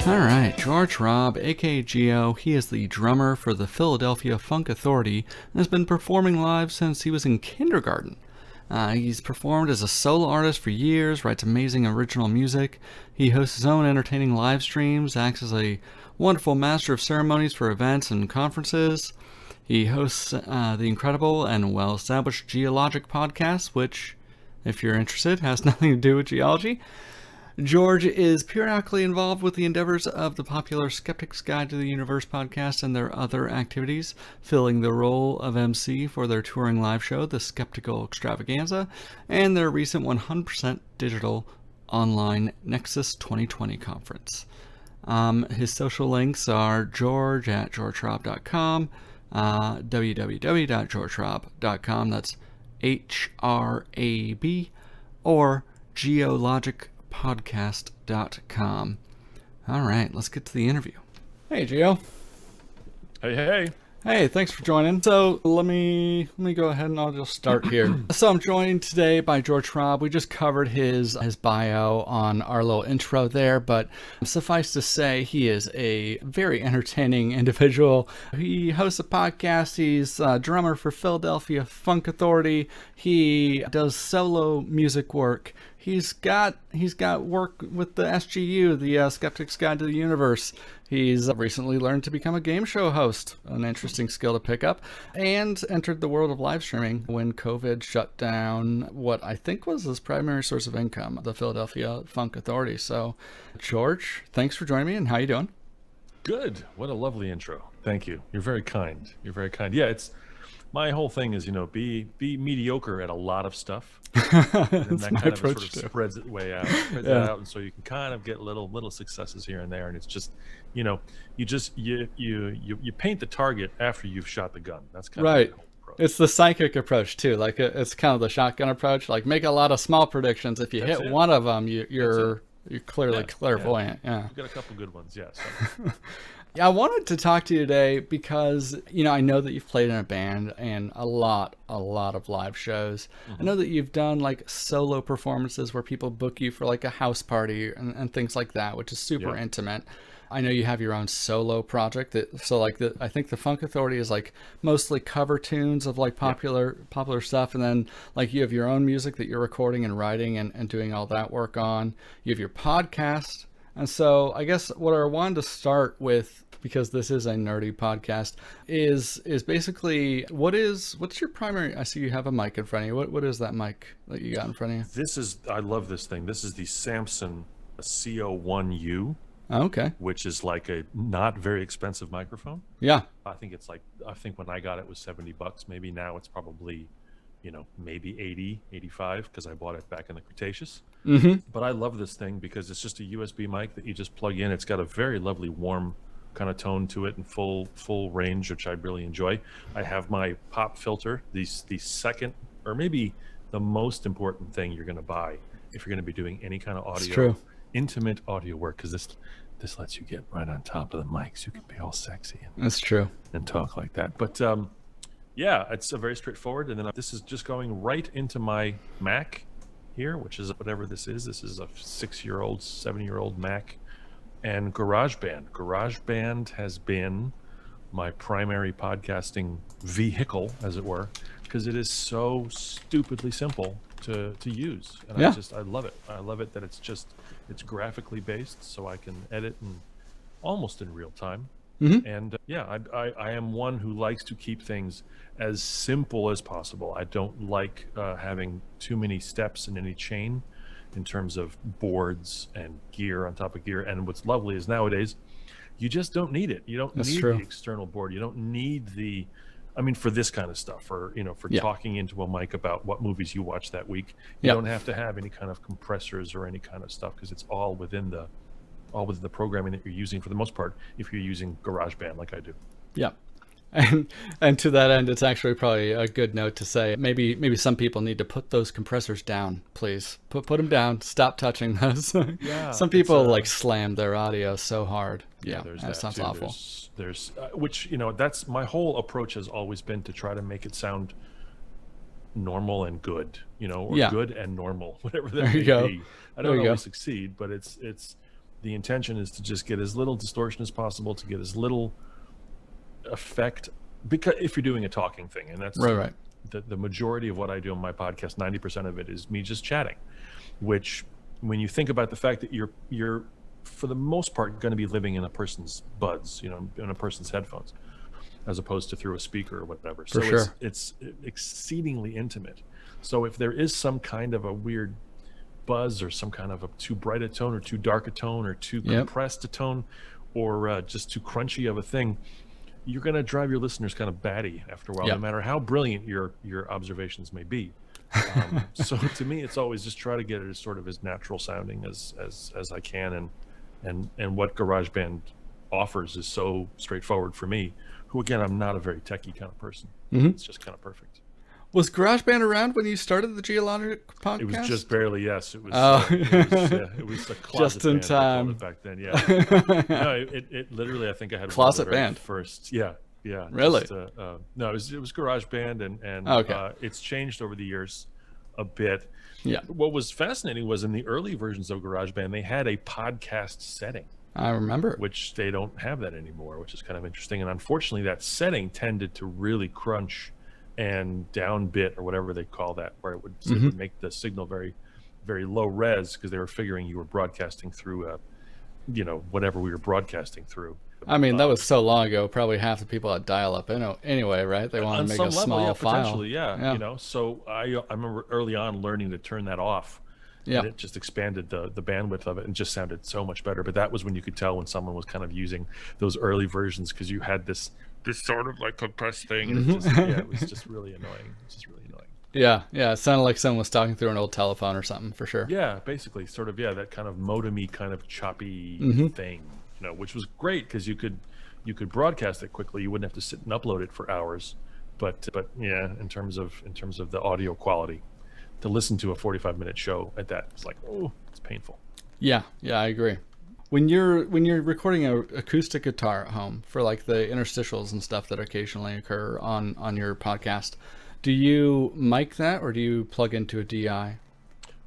Alright, George Hrab, aka Geo, he is the drummer for the Philadelphia Funk Authority and has been performing live since he was in kindergarten. He's performed as a solo artist for years, writes amazing original music. He hosts his own entertaining live streams, acts as a wonderful master of ceremonies for events and conferences. He hosts the incredible and well-established Geologic podcast, which, if you're interested, has nothing to do with geology. George is periodically involved with the endeavors of the popular Skeptic's Guide to the Universe podcast and their other activities, filling the role of MC for their touring live show, The Skeptical Extravaganza, and their recent 100% digital online Nexus 2020 conference. His social links are george at georgehrab.com, www.georgehrab.com, that's HRAB, or geologicpodcast.com. All right, let's get to the interview. Hey, Geo. Hey. Hey, thanks for joining. So let me go ahead and I'll just start here. So I'm joined today by George Hrab. We just covered his bio on our little intro there, but suffice to say, he is a very entertaining individual. He hosts a podcast. He's a drummer for Philadelphia Funk Authority. He does solo music work. He's got work with the SGU, the Skeptic's Guide to the Universe. He's recently learned to become a game show host, an interesting skill to pick up, and entered the world of live streaming when COVID shut down what I think was his primary source of income, the Philadelphia Funk Authority. So, George, thanks for joining me, and how you doing? Good. What a lovely intro. Thank you. You're very kind. Yeah, it's my whole thing is, be mediocre at a lot of stuff. And that kind of sort of spreads it way out. It out, and so you can kind of get little successes here and there, and it's just, you paint the target after you've shot the gun. That's kind right. of the whole approach. It's the psychic approach too. Like it's kind of the shotgun approach. Like make a lot of small predictions. If you hit one of them, you're clearly clairvoyant. Yeah. We've got a couple good ones. Yeah. So. Yeah, I wanted to talk to you today because, I know that you've played in a band and a lot of live shows. Mm-hmm. I know that you've done like solo performances where people book you for like a house party and things like that, which is super intimate. I know you have your own solo project I think the Funk Authority is like mostly cover tunes of like popular stuff. And then like you have your own music that you're recording and writing and doing all that work on. You have your podcast. And so I guess what I wanted to start with, because this is a nerdy podcast, is basically what's your primary? I see you have a mic in front of you. What is that mic that you got in front of you? I love this thing. This is the Samson CO1U. Oh, okay. Which is like a not very expensive microphone. Yeah. I think when I got it was $70. Maybe now it's probably, maybe 80, 85 because I bought it back in the Cretaceous. Mm-hmm. But I love this thing because it's just a USB mic that you just plug in. It's got a very lovely warm kind of tone to it and full range, which I really enjoy. I have my pop filter, the second or maybe the most important thing you're going to buy if you're going to be doing any kind of audio, intimate audio work, because this lets you get right on top of the mic so you can be all sexy that's true and talk like that. But yeah, it's a very straightforward. And then this is just going right into my Mac here, which is whatever this is. This is a 6-year-old, 7-year-old Mac. And GarageBand has been my primary podcasting vehicle, as it were, because it is so stupidly simple to use. And I love it. I love it that it's graphically based, so I can edit almost in real time. Mm-hmm. And I am one who likes to keep things as simple as possible. I don't like having too many steps in any chain in terms of boards and gear on top of gear. And what's lovely is nowadays, you just don't need it. You don't need the external board. You don't need for this kind of stuff, or, for talking into a mic about what movies you watch that week. You don't have to have any kind of compressors or any kind of stuff, because it's all within the programming that you're using for the most part, if you're using GarageBand like I do. Yeah. And to that end, it's actually probably a good note to say maybe some people need to put those compressors down, please. Put them down. Stop touching those. Yeah. Some people slam their audio so hard. Yeah, that sounds too. awful. There's which that's my whole approach has always been to try to make it sound normal and good, or good and normal, whatever that may be. I don't always succeed, but it's The intention is to just get as little distortion as possible, to get as little effect, because if you're doing a talking thing, and that's Right. the majority of what I do on my podcast, 90% of it is me just chatting, which when you think about the fact that you're for the most part going to be living in a person's buds, in a person's headphones, as opposed to through a speaker or whatever. For So sure. it's exceedingly intimate. So if there is some kind of a weird buzz, or some kind of a too bright a tone or too dark a tone or too Yep. compressed a tone, or just too crunchy of a thing, you're going to drive your listeners kind of batty after a while, Yep. no matter how brilliant your observations may be. So to me, it's always just try to get it as sort of as natural sounding as I can, and what GarageBand offers is so straightforward for me, who again, I'm not a very techie kind of person. It's just kind of perfect. Was GarageBand around when you started the Geologic podcast? It was just barely, yes. It was. It was a closet Just in band, I called time. it back then. Yeah. No, it literally. I think I had Closet one of the very band. first. Yeah. Really? Just, no, it was GarageBand, and Okay. it's changed over the years a bit. Yeah. What was fascinating was in the early versions of GarageBand, they had a podcast setting, I remember. which they don't have that anymore, which is kind of interesting. And unfortunately, that setting tended to really crunch and down bit, or whatever they call that, where it would make the signal very, very low res, because they were figuring you were broadcasting through whatever we were broadcasting through. I mean, that was so long ago. Probably half the people had dial-up anyway, right? They want to On make some a level, small yeah, file. potentially, yeah. So I remember early on learning to turn that off. Yeah. And it just expanded the bandwidth of it and just sounded so much better. But that was when you could tell when someone was kind of using those early versions, because you had this sort of like compressed thing, and it was just really annoying. It's just really annoying. Yeah. It sounded like someone was talking through an old telephone or something, for sure. Yeah, basically, sort of, that kind of modem-y kind of choppy thing, which was great because you could broadcast it quickly. You wouldn't have to sit and upload it for hours. But yeah, in terms of the audio quality, to listen to a 45-minute show at that, it's like, oh, it's painful. Yeah, I agree. When you're recording a acoustic guitar at home for like the interstitials and stuff that occasionally occur on your podcast, do you mic that or do you plug into a DI?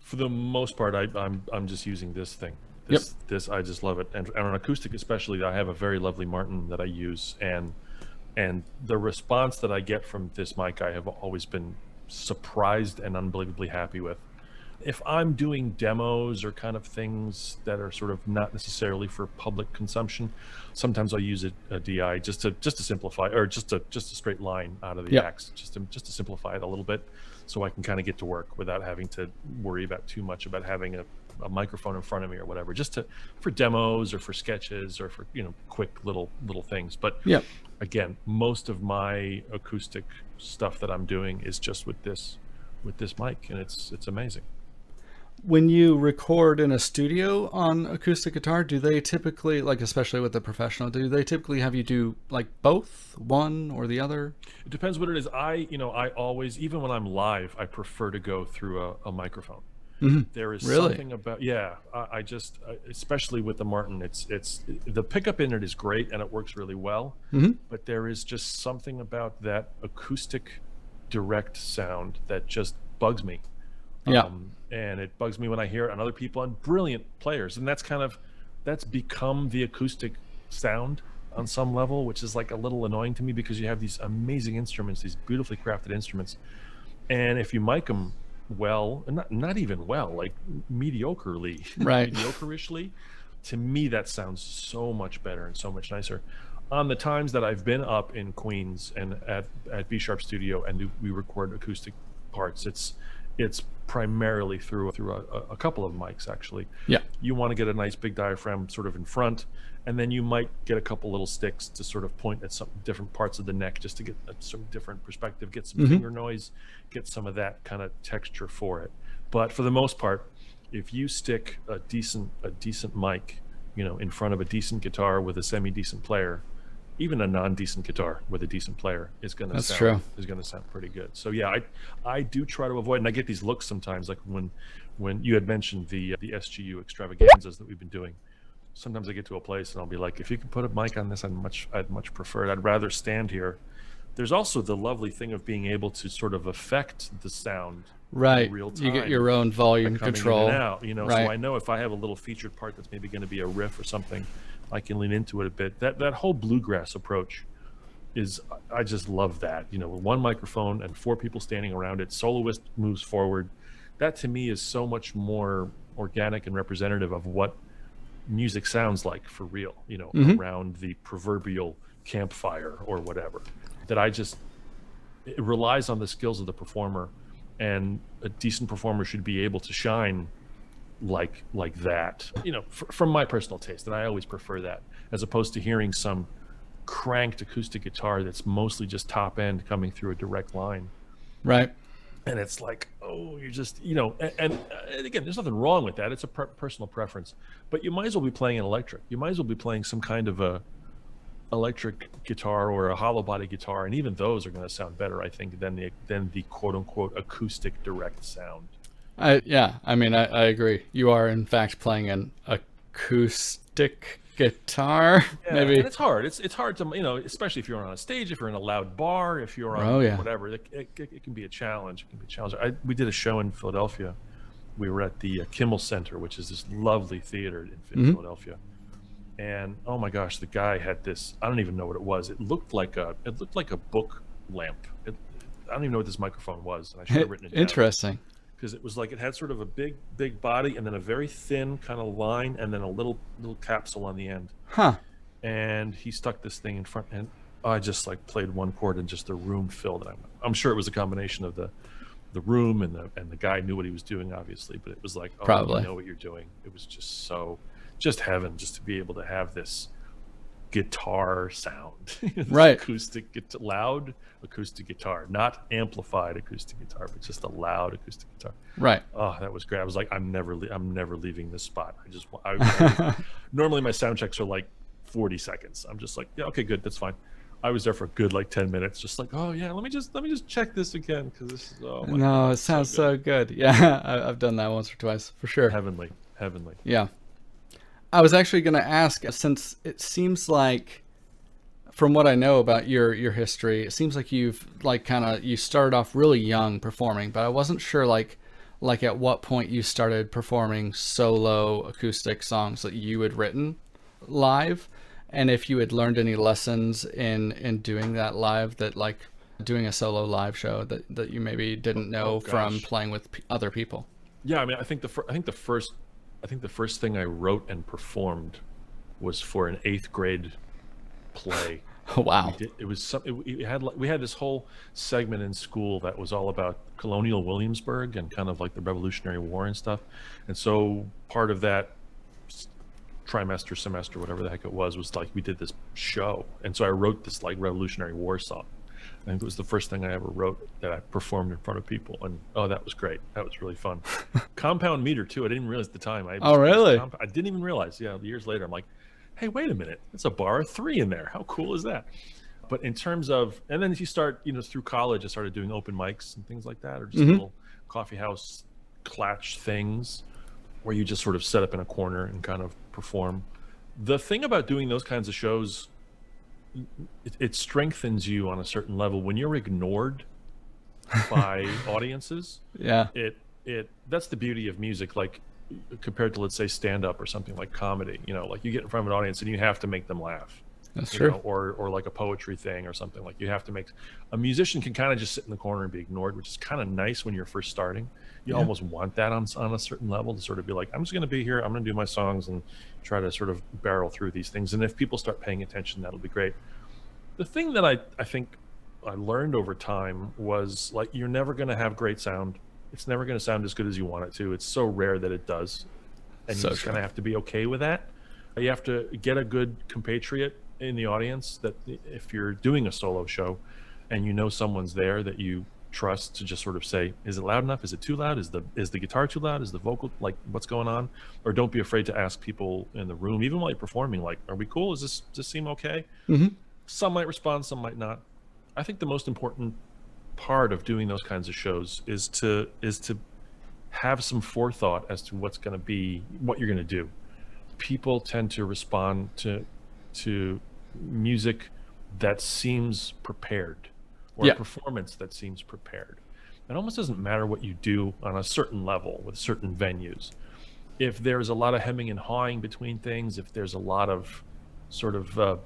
For the most part, I'm just using this thing. This I just love it, and on acoustic especially, I have a very lovely Martin that I use, and the response that I get from this mic, I have always been surprised and unbelievably happy with. If I'm doing demos or kind of things that are sort of not necessarily for public consumption, sometimes I'll use a DI just to simplify, or just a straight line out of the axe, just to simplify it a little bit, so I can kind of get to work without having to worry about too much about having a microphone in front of me or whatever, just for demos or for sketches or for quick little things. But again, most of my acoustic stuff that I'm doing is just with this mic, and it's amazing. When you record in a studio on acoustic guitar, do they typically, like especially with the professional, do they typically have you do like both, one or the other? It depends what it is. I always, even when I'm live, I prefer to go through a microphone. There is something about, I just, especially with the Martin, it's the pickup in it is great and it works really well, but there is just something about that acoustic direct sound that just bugs me. And it bugs me when I hear it on other people, and brilliant players, and that's become the acoustic sound on some level, which is like a little annoying to me, because you have these amazing instruments, these beautifully crafted instruments, and if you mic them well, not even well, like mediocrely, mediocre-ishly, to me that sounds so much better and so much nicer. On the times that I've been up in Queens and at B Sharp Studio and we record acoustic parts, it's primarily through a couple of mics, actually. You want to get a nice big diaphragm sort of in front, and then you might get a couple little sticks to sort of point at some different parts of the neck, just to get some different perspective, get some finger noise, get some of that kind of texture for it. But for the most part, if you stick a decent mic, in front of a decent guitar with a semi-decent player, even a non-decent guitar with a decent player is going to sound pretty good. So yeah, I do try to avoid, and I get these looks sometimes, like when you had mentioned the SGU extravaganzas that we've been doing. Sometimes I get to a place and I'll be like, if you could put a mic on this, I'd much prefer it. I'd rather stand here. There's also the lovely thing of being able to sort of affect the sound in Right. real You get time your own by volume coming in and control. out, so Right. I know if I have a little featured part that's maybe going to be a riff or something, I can lean into it a bit. That whole bluegrass approach is, I just love that, with one microphone and four people standing around it, soloist moves forward. That to me is so much more organic and representative of what music sounds like for real, Hmm. around the proverbial campfire or whatever. That I just, it relies on the skills of the performer, and a decent performer should be able to shine like that, from my personal taste. And I always prefer that, as opposed to hearing some cranked acoustic guitar that's mostly just top end coming through a direct line. Right. And it's like, oh, you're just, and again, there's nothing wrong with that. It's a personal preference, but you might as well be playing an electric. You might as well be playing some kind of a electric guitar or a hollow body guitar, and even those are going to sound better, I think, than the quote unquote acoustic direct sound. Yeah, I mean, I agree. You are in fact playing an acoustic guitar, Yeah, and maybe. it's hard. It's hard to, especially if you're on a stage, if you're in a loud bar, if you're Oh on yeah. whatever. It can be a challenge. It can be a challenge. We did a show in Philadelphia. We were at the Kimmel Center, which is this lovely theater in Hmm. Philadelphia. And oh my gosh, the guy had this. I don't even know what it was. It looked like a book lamp. I don't even know what this microphone was, and I should have written it down, Interesting. because it was like it had sort of a big body and then a very thin kind of line and then a little capsule on the end. Huh. And he stuck this thing in front, and I just like played one chord and just the room filled. And I'm sure it was a combination of the room and the guy knew what he was doing, obviously, but it was like, oh, you Probably. know what you're doing. It was just heaven, just to be able to have this guitar sound, this Right. loud acoustic guitar, not amplified acoustic guitar, but just a loud acoustic guitar. Right. Oh, that was great. I was like, I'm never leaving this spot. I normally my sound checks are like 40 seconds. I'm just like, yeah, okay, good, that's fine. I was there for a good like 10 minutes, just like, oh yeah, let me just check this again, because this is, oh my No, god, it it's so sounds good. so good. Yeah, I've done that once or twice for sure. Heavenly, heavenly. Yeah. I was actually going to ask, since it seems like, from what I know about your history, it seems like you've like kind of you started off really young performing, but I wasn't sure like at what point you started performing solo acoustic songs that you had written live, and if you had learned any lessons in doing that live, that like doing a solo live show that you maybe didn't Oh know from gosh. playing with other people. Yeah, I mean, I think the first thing I wrote and performed was for an eighth grade play. Oh, We wow. did. It was some. We had this whole segment in school that was all about colonial Williamsburg and kind of like the Revolutionary War and stuff. And so part of that trimester, semester, whatever the heck it was like we did this show. And so I wrote this like Revolutionary War song. I think it was the first thing I ever wrote that I performed in front of people, and oh, that was great. That was really fun. Compound meter too. I didn't realize at the time. Oh, really? I didn't even realize. Yeah, years later, I'm like, hey, wait a minute, it's a bar of three in there. How cool is that? But in terms of, and then if you start, through college, I started doing open mics and things like that, or just Hmm. little coffee house clatch things where you just sort of set up in a corner and kind of perform. The thing about doing those kinds of shows, it strengthens you on a certain level. When you're ignored by audiences, Yeah, it that's the beauty of music, like compared to, let's say, stand up or something like comedy. Like you get in front of an audience and you have to make them laugh, that's true. or like a poetry thing or something. Like you have to make, a musician can kind of just sit in the corner and be ignored, which is kind of nice when you're first starting. You Yeah. almost want that on a certain level, to sort of be like, I'm just going to be here, I'm going to do my songs and try to sort of barrel through these things, and if people start paying attention, that'll be great. The thing that I think I learned over time was, like, you're never going to have great sound. It's never going to sound as good as you want it to. It's so rare that it does, and you So just true. kind of have to be okay with that. You have to get a good compatriot in the audience, that if you're doing a solo show and someone's there that you trust, to just sort of say, is it loud enough? Is it too loud? Is the guitar too loud? Is the vocal, like, what's going on? Or don't be afraid to ask people in the room, even while you're performing, like, are we cool? Does this seem okay? Hmm. Some might respond, some might not. I think the most important part of doing those kinds of shows is to have some forethought as to what you're going to do. People tend to respond to music that seems prepared, or a Yeah. performance that seems prepared. it almost doesn't matter what you do on a certain level with certain venues. If there's a lot of hemming and hawing between things, if there's a lot of sort of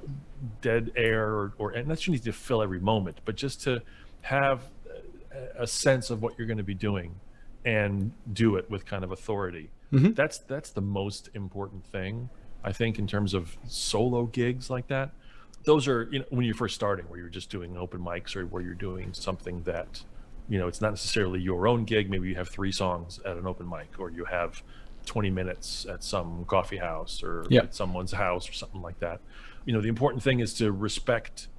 dead air, and that's you need to fill every moment, but just to have a sense of what you're going to be doing and do it with kind of authority. Hmm. That's the most important thing, I think, in terms of solo gigs like that. Those are, when you're first starting, where you're just doing open mics, or where you're doing something that, it's not necessarily your own gig. Maybe you have 3 songs at an open mic, or you have 20 minutes at some coffee house, or Yeah. at someone's house, or something like that. The important thing is to respect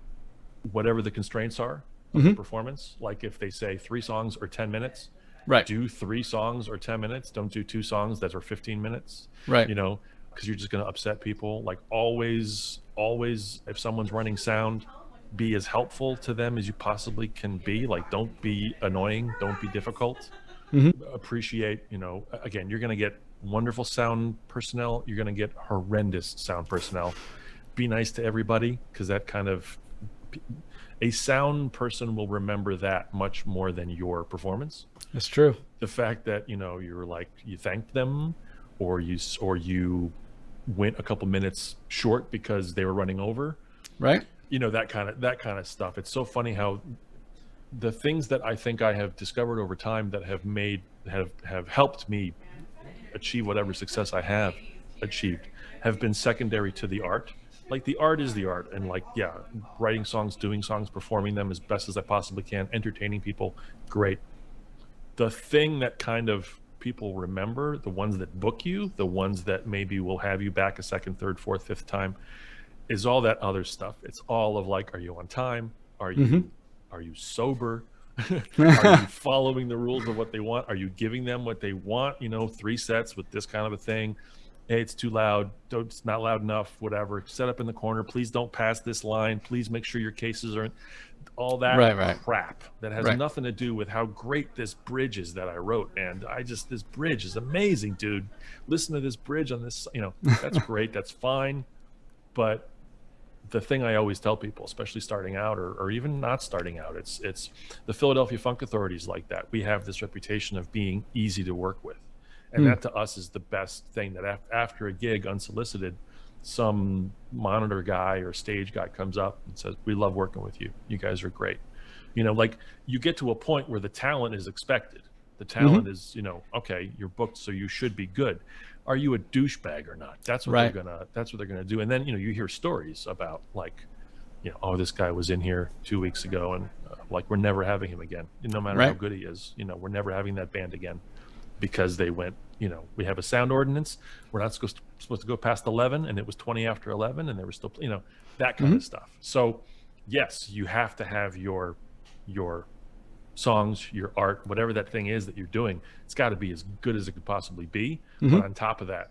whatever the constraints are of the performance. Like if they say 3 songs or 10 minutes, Right. do 3 songs or 10 minutes. Don't do 2 songs that are 15 minutes. Right. Because you're just going to upset people. Like always, if someone's running sound, be as helpful to them as you possibly can be. Like, don't be annoying. Don't be difficult. Appreciate, again, you're going to get wonderful sound personnel. You're going to get horrendous sound personnel. Be nice to everybody, because that kind of, a sound person will remember that much more than your performance. That's true. The fact that, you're like, you thanked them, or you went a couple minutes short because they were running over, Right. that kind of stuff. It's so funny how the things that I think I have discovered over time that have helped me achieve whatever success I have achieved have been secondary to the art. Like, the art is the art, and like, yeah, writing songs, doing songs, performing them as best as I possibly can, entertaining people, great. The thing that kind of people remember, the ones that book you, the ones that maybe will have you back a second, third, fourth, fifth time, is all that other stuff. It's all of like, are you on time? Are you sober? Are you following the rules of what they want? Are you giving them what they want? 3 sets with this kind of a thing. Hey, it's too loud. It's not loud enough. Whatever. Set up in the corner. Please don't pass this line. Please make sure your cases are all that Right. crap that has nothing to do with how great this bridge is that I wrote. And this bridge is amazing, dude. Listen to this bridge on this. That's great. That's fine. But the thing I always tell people, especially starting out, or even not starting out, it's the Philadelphia Funk Authority is like that. We have this reputation of being easy to work with. And that to us is the best thing, that after a gig, unsolicited, some monitor guy or stage guy comes up and says, we love working with you. You guys are great. Like, you get to a point where the talent is expected. The talent is, okay, you're booked, so you should be good. Are you a douchebag or not? That's what they're gonna do. And then, you hear stories about, like, oh, this guy was in here 2 weeks ago, and like, we're never having him again. No matter how good he is, we're never having that band again, because they went, we have a sound ordinance. We're not supposed to go past 11, and it was 20 after 11, and they were still, that kind of stuff. So yes, you have to have your songs, your art, whatever that thing is that you're doing. It's got to be as good as it could possibly be. But on top of that,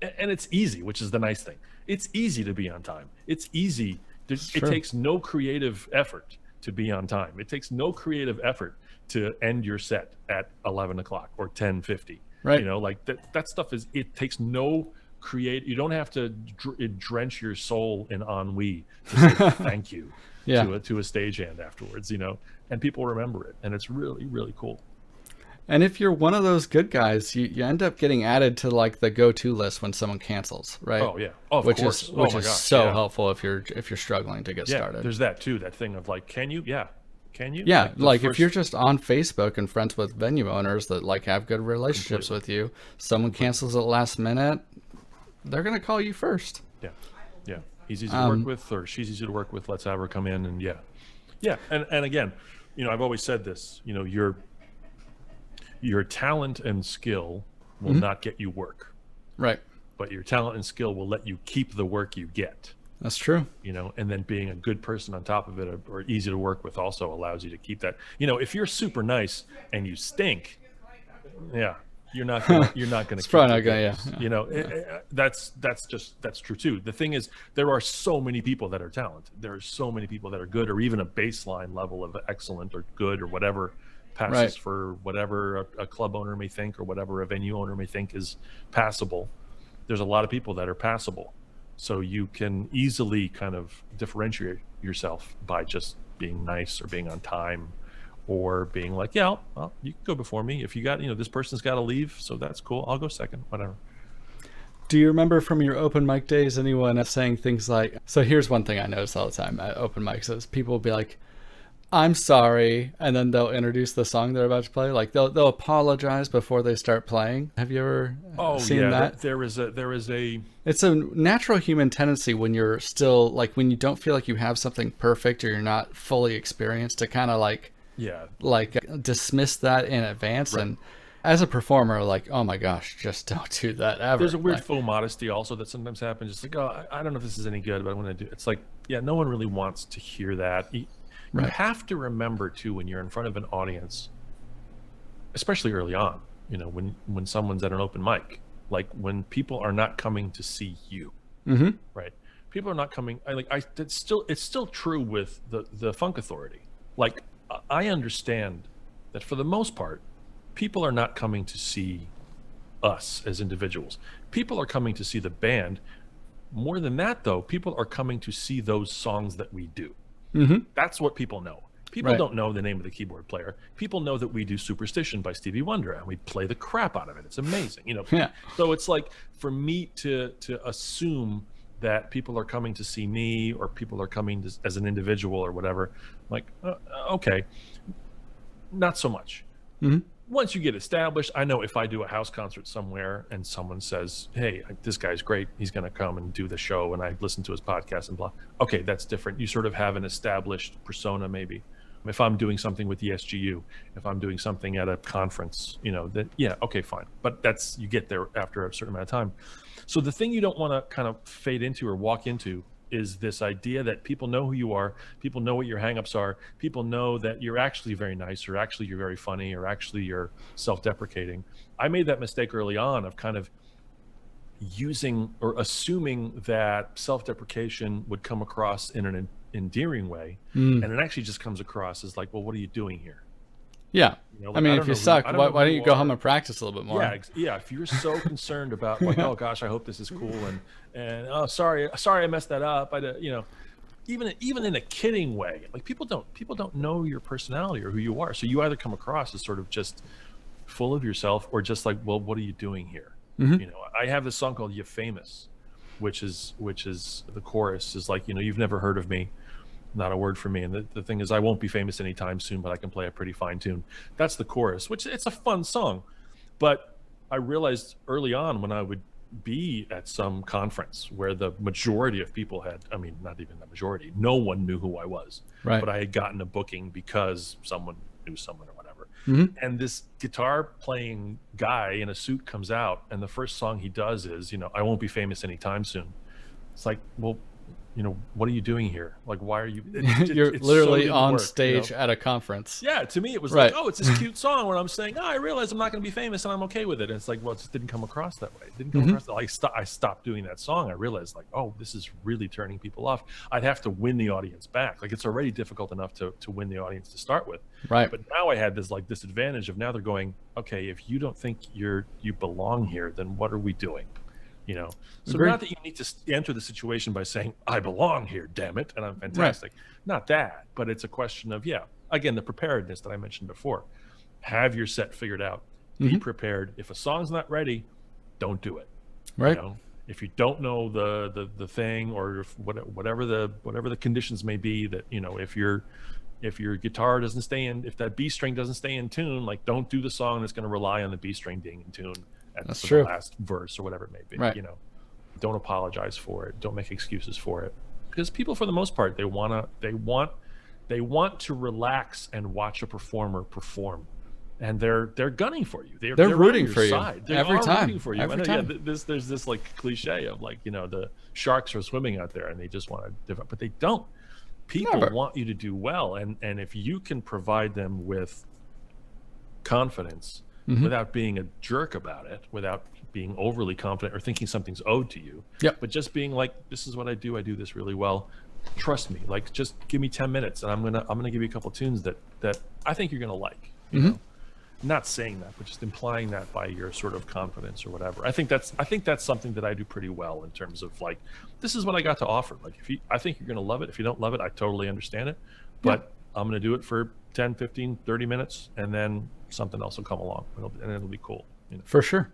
and it's easy, which is the nice thing. It's easy to be on time. It's easy. It takes no creative effort to be on time. It takes no creative effort to end your set at 11 o'clock or 10:50. Right. Like that stuff it takes no you don't have to drench your soul in ennui to say thank you to a stagehand afterwards, and people remember it, and it's really, really cool. And if you're one of those good guys, you end up getting added to like the go-to list when someone cancels, right? Oh yeah, of course. Which is so helpful if you're struggling to get started. There's that too. That thing of like, can you? Yeah, can you? Yeah, like if you're just on Facebook and friends with venue owners that like have good relationships with you, someone cancels at the last minute, they're gonna call you first. Yeah. He's easy to work with, or she's easy to work with. Let's have her come in, and and again, I've always said this. Your talent and skill will not get you work, right? But your talent and skill will let you keep the work you get. That's true. And then being a good person on top of it, or easy to work with, also allows you to keep that. If you're super nice and you stink, you're not gonna it's probably not gonna. That's true too. The thing is, there are so many people that are talented. There are so many people that are good, or even a baseline level of excellent or good or whatever passes for whatever a club owner may think, or whatever a venue owner may think is passable. There's a lot of people that are passable. So you can easily kind of differentiate yourself by just being nice, or being on time, or being like, yeah, well, you can go before me. If you got, this person's got to leave, so that's cool. I'll go second, whatever. Do you remember from your open mic days anyone saying things like, so here's one thing I notice all the time at open mics is people will be like, I'm sorry, and then they'll introduce the song they're about to play. Like they'll apologize before they start playing. Have you ever seen that? There is a It's a natural human tendency when you're still like when you don't feel like you have something perfect or you're not fully experienced to kind of like dismiss that in advance. Right. And as a performer, like, oh my gosh, just don't do that ever. There's a weird faux modesty also that sometimes happens. Just like, oh, I don't know if this is any good, but I'm going to do it. It's like, yeah, no one really wants to hear that. You have to remember too, when you're in front of an audience, especially early on, when someone's at an open mic, like when people are not coming to see you, right? People are not coming. It's still true with the Funk Authority. Like, I understand that for the most part, people are not coming to see us as individuals. People are coming to see the band. More than that, though, people are coming to see those songs that we do. That's what people know. People don't know the name of the keyboard player. People know that we do Superstition by Stevie Wonder, and we play the crap out of it. It's amazing, Yeah. So it's like, for me to assume that people are coming to see me, or people are coming as an individual or whatever, like, okay, not so much. Once you get established, I know if I do a house concert somewhere and someone says, hey, this guy's great, he's going to come and do the show, and I listen to his podcast and blah. Okay, that's different. You sort of have an established persona, maybe. If I'm doing something with the SGU, if I'm doing something at a conference, then yeah, okay, fine. But you get there after a certain amount of time. So the thing you don't want to kind of fade into or walk into is this idea that people know who you are, people know what your hangups are, people know that you're actually very nice, or actually you're very funny, or actually you're self-deprecating. I made that mistake early on of kind of using or assuming that self-deprecation would come across in an endearing way, and it actually just comes across as like, well, what are you doing here? Yeah. I mean, if you suck, why don't you go home and practice a little bit more? Yeah. If you're so concerned about like, oh gosh, I hope this is cool, and oh, sorry, I messed that up. Even in a kidding way, like people don't know your personality or who you are. So you either come across as sort of just full of yourself, or just like, well, what are you doing here? I have this song called "You Famous," which is the chorus is like, you've never heard of me. Not a word for me. And the thing is, I won't be famous anytime soon, but I can play a pretty fine tune. That's the chorus, which it's a fun song. But I realized early on, when I would be at some conference where the majority of people not even the majority, no one knew who I was. Right. But I had gotten a booking because someone knew someone or whatever. And this guitar playing guy in a suit comes out, and the first song he does is, I won't be famous anytime soon. It's like, well, what are you doing here? Like, why are you? You're literally on stage at a conference. Yeah, to me it was like, oh, it's this cute song where I'm saying, I realize I'm not going to be famous, and I'm okay with it. And it's like, well, it just didn't come across that way. It didn't come across. I stopped doing that song. I realized, like, oh, this is really turning people off. I'd have to win the audience back. Like, it's already difficult enough to win the audience to start with. Right. But now I had this disadvantage of now they're going, okay, if you don't think you belong here, then what are we doing? So Agreed. Not that you need to enter the situation by saying, I belong here, damn it, and I'm fantastic. Right. Not that, but it's a question of, again, the preparedness that I mentioned before. Have your set figured out. Be prepared. If a song's not ready, don't do it. Right. If you don't know the thing, or whatever the conditions may be, that if your guitar doesn't stay in, if that B string doesn't stay in tune, like, don't do the song that's going to rely on the B string being in tune. That's true. The last verse or whatever it may be. Right. Don't apologize for it. Don't make excuses for it, because people, for the most part, they want to relax and watch a performer perform, and they're gunning for you. They're rooting for you side. every time. Rooting for you. Every time. Yeah, there's this like cliche of like, the sharks are swimming out there and they just want to, but they don't. People want you to do well, and if you can provide them with confidence. Without being a jerk about it, without being overly confident or thinking something's owed to you, but just being like, this is what I do this really well, trust me, like, just give me 10 minutes and I'm gonna give you a couple tunes that I think you're gonna like. Not saying that, but just implying that by your sort of confidence or whatever. I think that's something that I do pretty well, in terms of like, this is what I got to offer. Like, I think you're gonna love it. If you don't love it, I totally understand it, but I'm gonna do it for 10, 15, 30 minutes, and then something else will come along, and it'll be cool. For sure.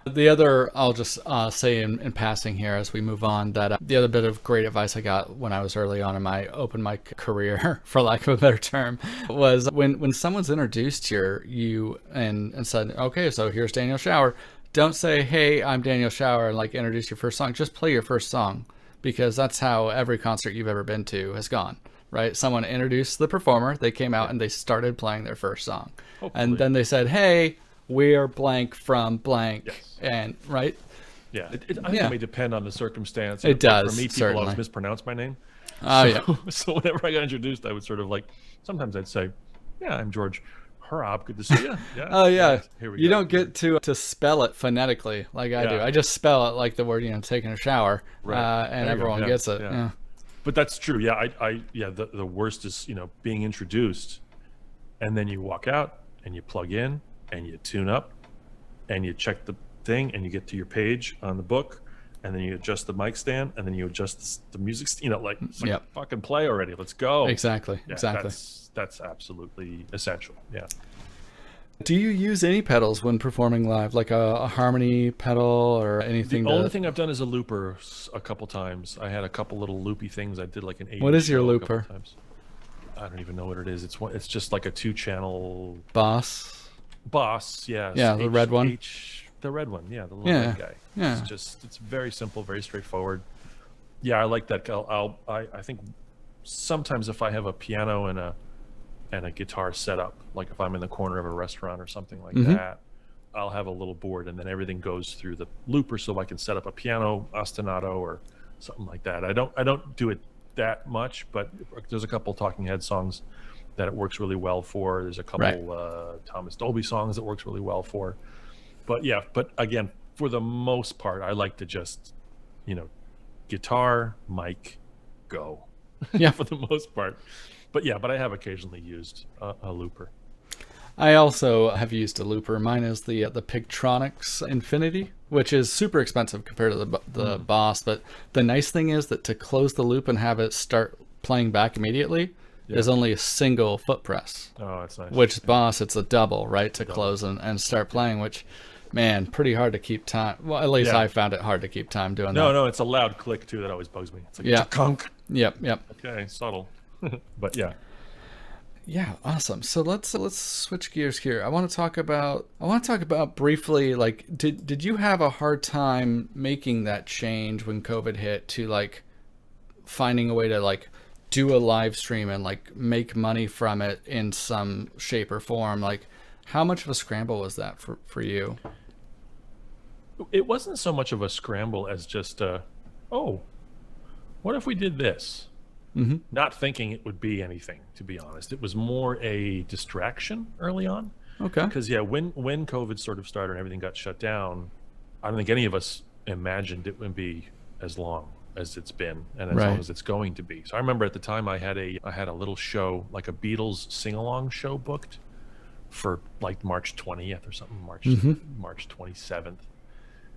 The other, I'll just say in passing here as we move on, that the other bit of great advice I got when I was early on in my open mic career, for lack of a better term, was when someone's introduced you and said, okay, so here's Daniel Shower, don't say, hey, I'm Daniel Shower, and like introduce your first song. Just play your first song, because that's how every concert you've ever been to has gone, right? Someone introduced the performer, they came out and they started playing their first song. Hopefully. And then they said, hey, we're blank from blank. Yes. And right. Yeah. I think it may depend on the circumstance. It does. For me, people certainly. always mispronounce my name. Oh, yeah. So whenever I got introduced, I would sort of like, sometimes I'd say, yeah, I'm George Hrab. Good to see you. Yeah. Oh, yeah. Here we you go. don't get to spell it phonetically like I do. I just spell it like the word, taking a shower. Right. And everyone gets it. Yeah. But that's true. Yeah. The worst is, being introduced, and then you walk out and you plug in and you tune up and you check the thing and you get to your page on the book, and then you adjust the mic stand, and then you adjust the music, fucking play already. Let's go. Exactly. Yeah, exactly. That's absolutely essential. Yeah. Do you use any pedals when performing live, like a harmony pedal or anything? The only thing I've done is a looper a couple times. I had a couple little loopy things. I did like an 80s What is your show a looper? couple times. I don't even know what it is. It's just like a 2-channel Boss. Yeah. Yeah, the red one. The red one. Yeah, the little red guy. Yeah. It's very simple, very straightforward. Yeah, I like that. I think sometimes if I have a piano and a guitar set up, like if I'm in the corner of a restaurant or something like that, I'll have a little board, and then everything goes through the looper, so I can set up a piano ostinato or something like that. I don't do it that much, but there's a couple Talking Head songs that it works really well for. There's a couple Thomas Dolby songs that works really well for. But yeah, but again, for the most part, I like to just, guitar, mic, go. Yeah, for the most part. But I have occasionally used a looper. I also have used a looper. Mine is the Pigtronics Infinity, which is super expensive compared to the Boss. But the nice thing is that to close the loop and have it start playing back immediately is only a single foot press. Oh, that's nice. Which Boss, it's a double, right, to close and start playing, which, man, pretty hard to keep time. Well, at least I found it hard to keep time doing that. No, it's a loud click, too, that always bugs me. It's like a conk. Yep. Okay, subtle. But yeah. Yeah, awesome. So let's switch gears here. I want to talk about briefly, like, did you have a hard time making that change when COVID hit to like finding a way to like do a live stream and like make money from it in some shape or form? Like, how much of a scramble was that for you? It wasn't so much of a scramble as just what if we did this? Mm-hmm. Not thinking it would be anything, to be honest. It was more a distraction early on. Okay. Because when COVID sort of started and everything got shut down, I don't think any of us imagined it would be as long as it's been and as long as it's going to be. So I remember at the time I had a little show, like a Beatles sing-along show booked for like March 20th or something, March 27th.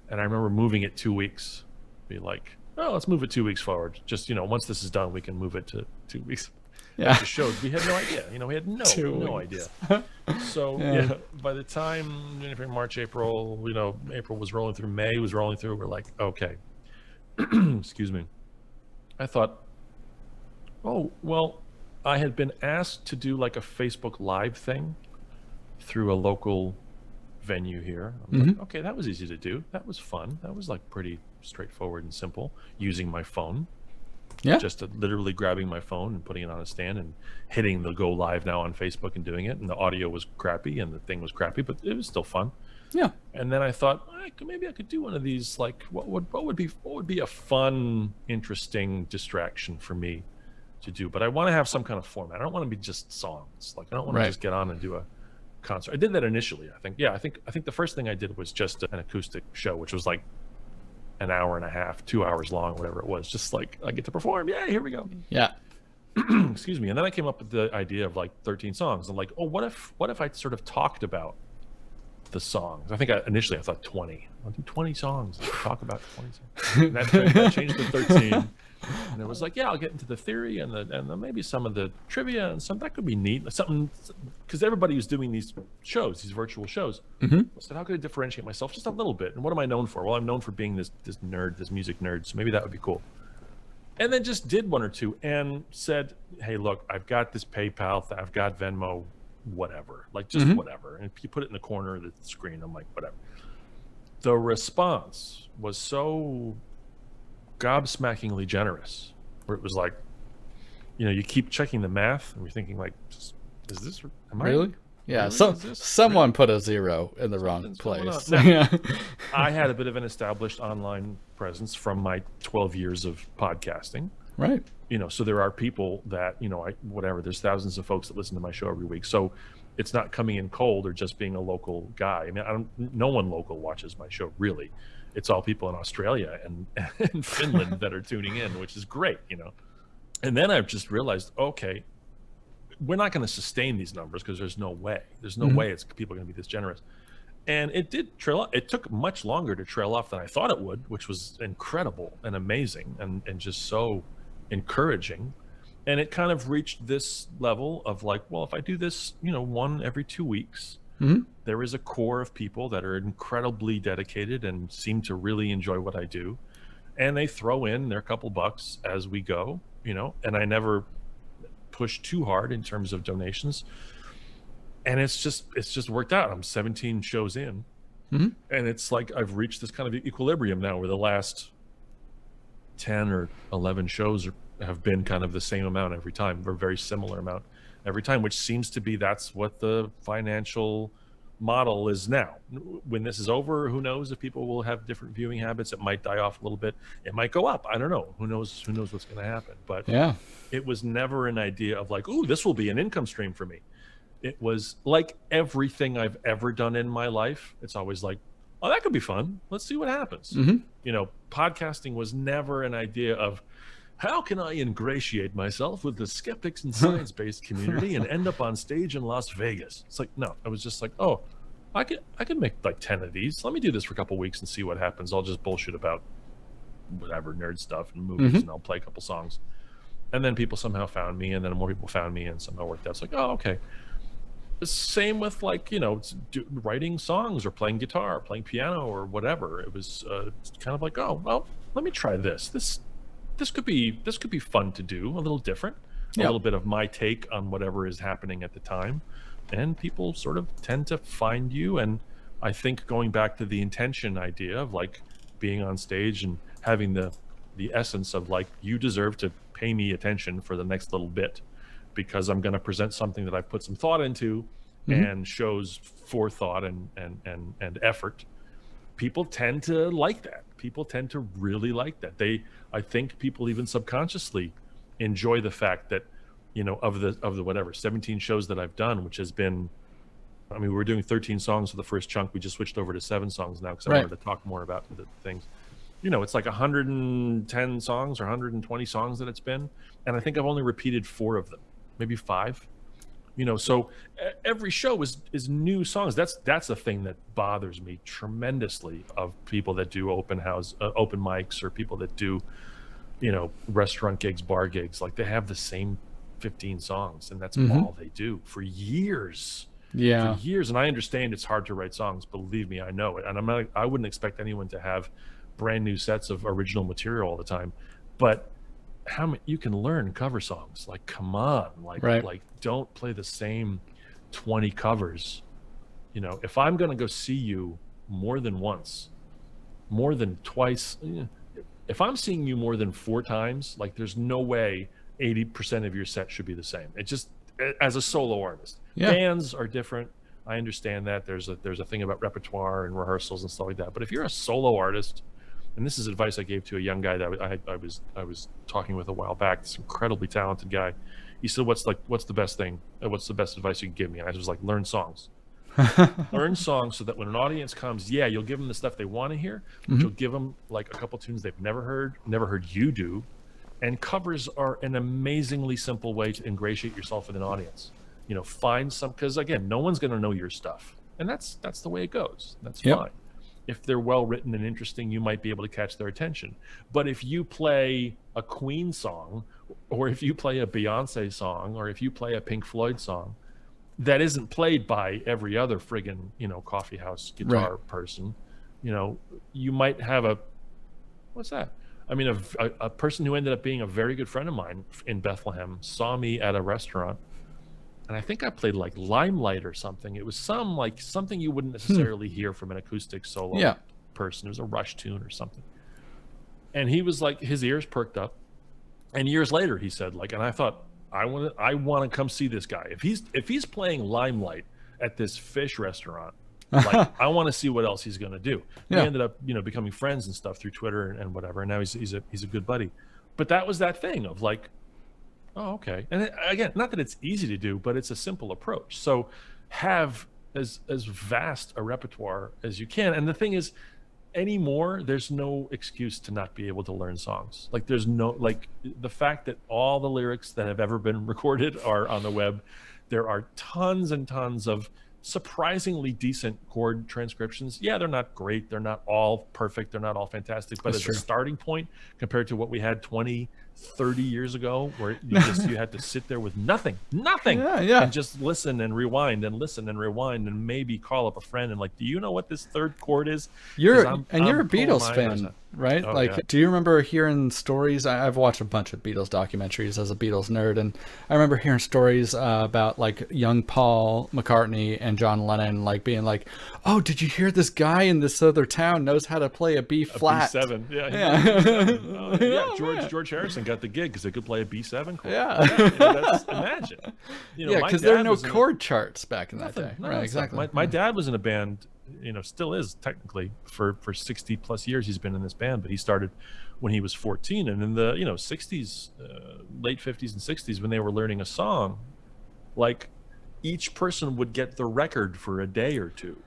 And I remember moving it 2 weeks, be like, oh, let's move it 2 weeks forward. Just, once this is done, we can move it to 2 weeks. Yeah. The shows, we had no idea. We had no idea. So by the time March, April, April was rolling through, May was rolling through, we're like, okay. Excuse me. I thought, oh, well, I had been asked to do like a Facebook Live thing through a local venue here. I was like, okay, that was easy to do. That was fun. That was like pretty straightforward and simple, using my phone. Just literally grabbing my phone and putting it on a stand and hitting the go live now on Facebook and doing it. And the audio was crappy and the thing was crappy, but it was still fun. Yeah. And then I thought, maybe I could do one of these. Like, what would be a fun, interesting distraction for me to do? But I want to have some kind of format. I don't want to be just songs. Like, I don't want to just get on and do a concert. I did that initially. I think the first thing I did was just an acoustic show, which was like an hour and a half, 2 hours long, whatever it was. Just like, I get to perform. Yeah, here we go. Yeah. Excuse me. And then I came up with the idea of like 13 songs. I'm like, oh, what if I sort of talked about the songs. I think initially I thought 20. I'll do 20 songs. Talk about 20 songs. And that changed to 13. And it was like, yeah, I'll get into the theory and maybe some of the trivia and some that could be neat. Something, because everybody was doing these shows, these virtual shows. Mm-hmm. I said, how could I differentiate myself just a little bit? And what am I known for? Well, I'm known for being this nerd, this music nerd. So maybe that would be cool. And then just did one or two and said, hey, look, I've got this PayPal, I've got Venmo, whatever, like just whatever. And if you put it in the corner of the screen, I'm like, whatever. The response was so gobsmackingly generous, where it was like, you keep checking the math and you're thinking like, is this, am I Really? Yeah, really? someone put a zero in the wrong place. Now, I had a bit of an established online presence from my 12 years of podcasting. Right. So there are people that, there's thousands of folks that listen to my show every week. So it's not coming in cold or just being a local guy. I mean, no one local watches my show, really. It's all people in Australia and Finland that are tuning in, which is great, And then I've just realized, okay, we're not going to sustain these numbers because there's no way. There's no way people are going to be this generous. And it did trail off. It took much longer to trail off than I thought it would, which was incredible and amazing and just so encouraging. And it kind of reached this level of like, well, if I do this, one every 2 weeks, there is a core of people that are incredibly dedicated and seem to really enjoy what I do. And they throw in their couple bucks as we go, and I never push too hard in terms of donations. And it's just worked out. I'm 17 shows in, and it's like I've reached this kind of equilibrium now where the last 10 or 11 shows have been kind of the same amount every time, or very similar amount every time, which seems to be that's what the financial model is now. When this is over, who knows if people will have different viewing habits? It might die off a little bit. It might go up. I don't know. Who knows what's going to happen? But yeah, it was never an idea of like, ooh, this will be an income stream for me. It was like everything I've ever done in my life. It's always like, oh, that could be fun. Let's see what happens. Podcasting was never an idea of, how can I ingratiate myself with the skeptics and science-based community and end up on stage in Las Vegas? It's like, no, I was just like, oh, I could make like 10 of these. Let me do this for a couple of weeks and see what happens. I'll just bullshit about whatever nerd stuff and movies, and I'll play a couple songs. And then people somehow found me, and then more people found me, and somehow worked out. It's like, oh, okay. The same with like, writing songs or playing guitar, playing piano or whatever. It was kind of like, oh, well, let me try this. This could be fun to do, a little different, a little bit of my take on whatever is happening at the time. And people sort of tend to find you. And I think going back to the intention idea of like being on stage and having the essence of like, you deserve to pay me attention for the next little bit, because I'm going to present something that I've put some thought into and shows forethought and effort. People tend to like that. People tend to really like that. I think people even subconsciously enjoy the fact that, of the whatever 17 shows that I've done, which has been, I mean, we were doing 13 songs for the first chunk. We just switched over to 7 songs now because I wanted to talk more about the things. It's like 110 songs or 120 songs that it's been, and I think I've only repeated 4 of them, maybe 5. So every show is new songs. That's a thing that bothers me tremendously, of people that do open mics, or people that do, restaurant gigs, bar gigs. Like, they have the same 15 songs, and that's all they do for years. Yeah, for years. And I understand it's hard to write songs. Believe me, I know it. And I wouldn't expect anyone to have brand new sets of original material all the time, but how many you can learn cover songs? Like, come on, like don't play the same 20 covers. If I'm going to go see you more than once, more than twice, if I'm seeing you more than 4 times, like, there's no way 80% of your set should be the same. It just, as a solo artist, bands are different. I understand that there's a thing about repertoire and rehearsals and stuff like that. But if you're a solo artist, and this is advice I gave to a young guy that I was talking with a while back, this incredibly talented guy. He said, what's the best thing? What's the best advice you can give me? And I was like, learn songs. Learn songs so that when an audience comes, you'll give them the stuff they want to hear, but you'll give them like a couple tunes they've never heard you do. And covers are an amazingly simple way to ingratiate yourself with an audience. Find some, because again, no one's going to know your stuff. and that's the way it goes. That's Yep. fine. If they're well written and interesting, you might be able to catch their attention. But if you play a Queen song, or if you play a Beyonce song, or if you play a Pink Floyd song that isn't played by every other friggin', coffee house guitar person, you might have what's that? I mean, a person who ended up being a very good friend of mine in Bethlehem saw me at a restaurant, and I think I played like Limelight or something. It was something you wouldn't necessarily hear from an acoustic solo person. It was a Rush tune or something. And he was like, his ears perked up. And years later, he said, like, and I thought, I want to come see this guy. If he's playing Limelight at this fish restaurant, like, I want to see what else he's going to do. We ended up, becoming friends and stuff through Twitter and whatever. And now he's a good buddy. But that was that thing of like, oh, okay. And again, not that it's easy to do, but it's a simple approach. So have as vast a repertoire as you can. And the thing is, anymore, there's no excuse to not be able to learn songs. Like, there's no, like, the fact that all the lyrics that have ever been recorded are on the web. There are tons and tons of surprisingly decent chord transcriptions. Yeah, they're not great. They're not all perfect. They're not all fantastic. But as a starting point, compared to what we had 20, 30 years ago, where you had to sit there with nothing, and just listen and rewind and listen and rewind and maybe call up a friend and like, do you know what this third chord is? You're a Beatles fan, right? Oh, do you remember hearing stories? I've watched a bunch of Beatles documentaries as a Beatles nerd, and I remember hearing stories about like young Paul McCartney and John Lennon like being like, oh, did you hear this guy in this other town knows how to play a B flat? A B7. George Harrison got the gig because they could play a B7 chord. That's, imagine. Because there are no chord charts back in that day. No, right, exactly. My dad was in a band, still is technically for 60 plus years. He's been in this band, but he started when he was 14, and in the 60s, late 50s and 60s, when they were learning a song, like, each person would get the record for a day or two.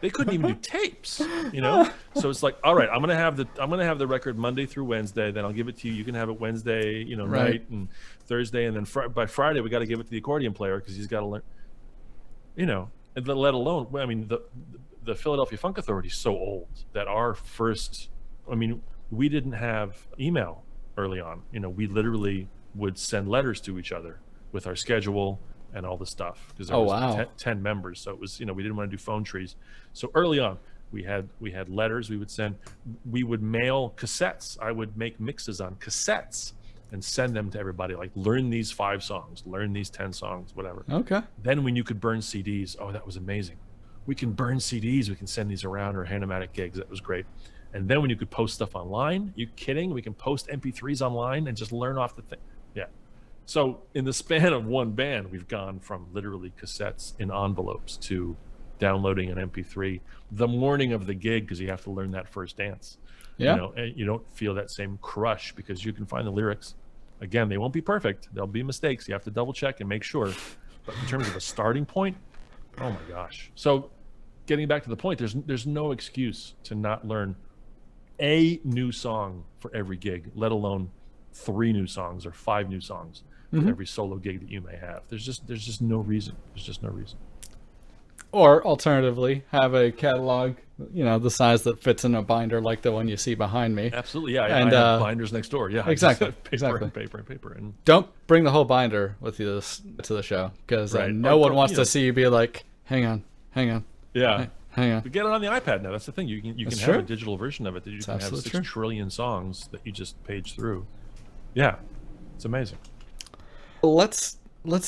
They couldn't even do tapes, So it's like, all right, I'm gonna have the record Monday through Wednesday. Then I'll give it to you. You can have it Wednesday, night and Thursday, and then by Friday we got to give it to the accordion player because he's got to learn, And let alone, I mean, the Philadelphia Funk Authority is so old that our first, we didn't have email early on. We literally would send letters to each other with our schedule and all the stuff because there was 10 members, so it was we didn't want to do phone trees. So early on we had letters we would send. We would mail cassettes. I would make mixes on cassettes and send them to everybody, like, learn these 5 songs, learn these 10 songs, whatever. Okay. Then when you could burn CDs, oh, that was amazing. We can burn CDs, we can send these around or hand them out at gigs. That was great. And then when you could post stuff online, you kidding? We can post MP3s online and just learn off the thing. Yeah. So in the span of one band, we've gone from literally cassettes in envelopes to downloading an MP3 the morning of the gig because you have to learn that first dance. Yeah. And you don't feel that same crush because you can find the lyrics. Again, they won't be perfect. There'll be mistakes. You have to double check and make sure. But in terms of a starting point, oh my gosh. So getting back to the point, there's no excuse to not learn a new song for every gig, let alone 3 new songs or 5 new songs for every solo gig that you may have. There's just no reason. There's just no reason. Or alternatively, have a catalog, the size that fits in a binder like the one you see behind me. Absolutely, yeah. And I have binders next door. Yeah, exactly. Paper. And don't bring the whole binder with you to the show because no one wants to see you be like, hang on. Yeah. Hang on. But get it on the iPad now. That's the thing. You can have a digital version of it that you can have 6 trillion songs that you just page through. Yeah, it's amazing. Let's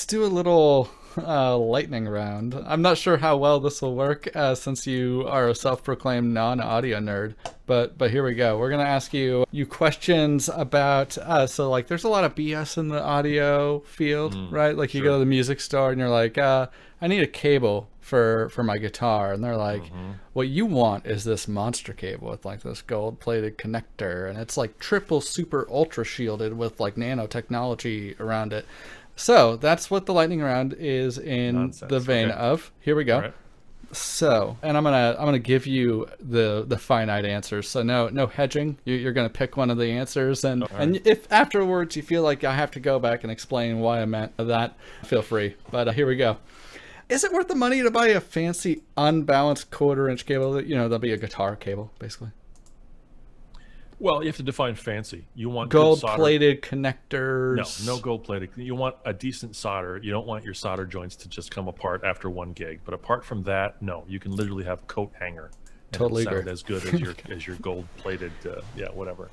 do a little lightning round. I'm not sure how well this will work since you are a self-proclaimed non-audio nerd, but here we go. We're gonna ask you questions about so like there's a lot of BS in the audio field, right? Like you go to the music store and you're like, I need a cable for my guitar, and they're like, what you want is this monster cable with like this gold-plated connector, and it's like triple super ultra shielded with like nanotechnology around it. So that's what the lightning round is in the vein of. Here we go. Right. So, and I'm gonna give you the finite answers. So no hedging. You're gonna pick one of the answers, and if afterwards you feel like I have to go back and explain why I meant that, feel free. But here we go. Is it worth the money to buy a fancy unbalanced 1/4 inch cable? That'll be a guitar cable, basically. Well, you have to define fancy. You want good solder. Gold-plated connectors. No gold plated. You want a decent solder. You don't want your solder joints to just come apart after 1 gig. But apart from that, no. You can literally have coat hanger. And Totally sound agree. as good as your gold plated. Whatever.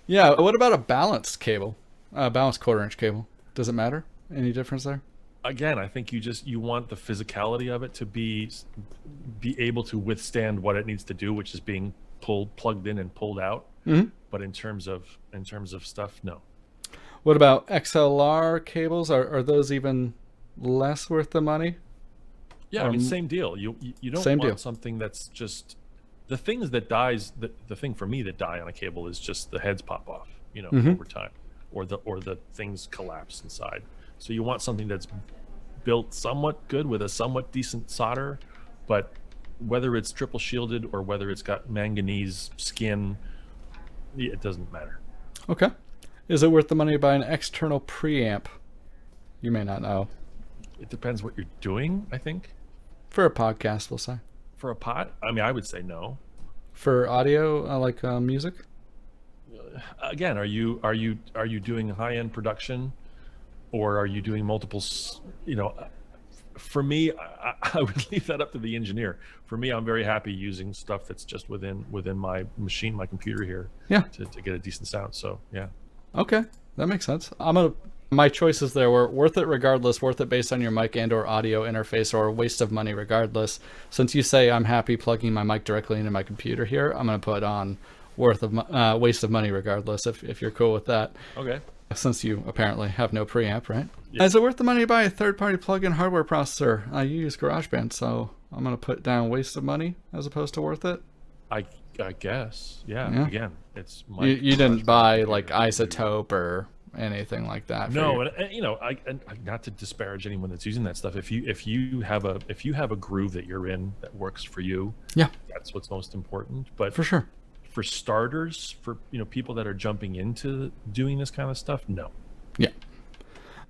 Yeah. What about a balanced cable? A balanced 1/4 inch cable. Does it matter? Any difference there? Again, I think you want the physicality of it to be able to withstand what it needs to do, which is being plugged in and pulled out. Mm-hmm. But in terms of stuff, no. What about XLR cables? Are those even less worth the money? Yeah, I mean, same deal. You don't want something that's just the things that dies. The thing for me that die on a cable is just the heads pop off, over time, or the things collapse inside. So you want something that's built somewhat good with a somewhat decent solder, but whether it's triple shielded or whether it's got manganese skin, it doesn't matter. Okay. Is it worth the money to buy an external preamp? You may not know. It depends what you're doing, I think. For a podcast, we'll say. For a pod, I mean, I would say no. For audio, like music? Again, are you doing high-end production, or are you doing multiple? For me, I would leave that up to the engineer. For me, I'm very happy using stuff that's just within my machine, my computer here. Yeah. To get a decent sound. So yeah. Okay, that makes sense. My choices there were worth it regardless, worth it based on your mic and or audio interface, or waste of money regardless. Since you say I'm happy plugging my mic directly into my computer here, I'm going to put on waste of money regardless, if you're cool with that. Okay. Since you apparently have no preamp, right? Yeah. Is it worth the money to buy a third-party plug-in hardware processor? You use GarageBand, so I'm going to put down waste of money as opposed to worth it. I guess. Yeah. Again, it's my. You didn't buy like Isotope or anything like that. No, and not to disparage anyone that's using that stuff. If you have a groove that you're in that works for you, yeah, that's what's most important. But for sure, for starters, for people that are jumping into doing this kind of stuff, no. Yeah.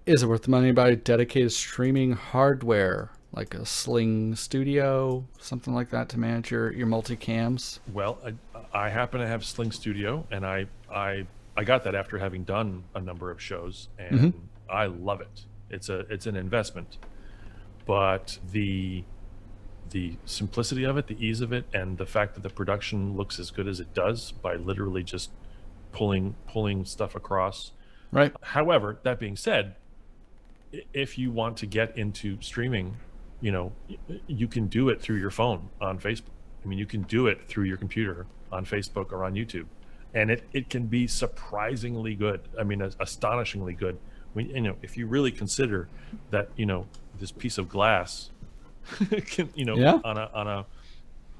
Is it worth the money to buy dedicated streaming hardware like a Sling Studio, something like that, to manage your multicams? Well, I happen to have Sling Studio, and I got that after having done a number of shows, and I love it. It's an investment, but the simplicity of it, the ease of it, and the fact that the production looks as good as it does by literally just pulling stuff across. Right. However, that being said, if you want to get into streaming, you can do it through your phone on Facebook. I mean, you can do it through your computer on Facebook or on YouTube. And it can be surprisingly good. I mean, astonishingly good. If you really consider that, this piece of glass can, on a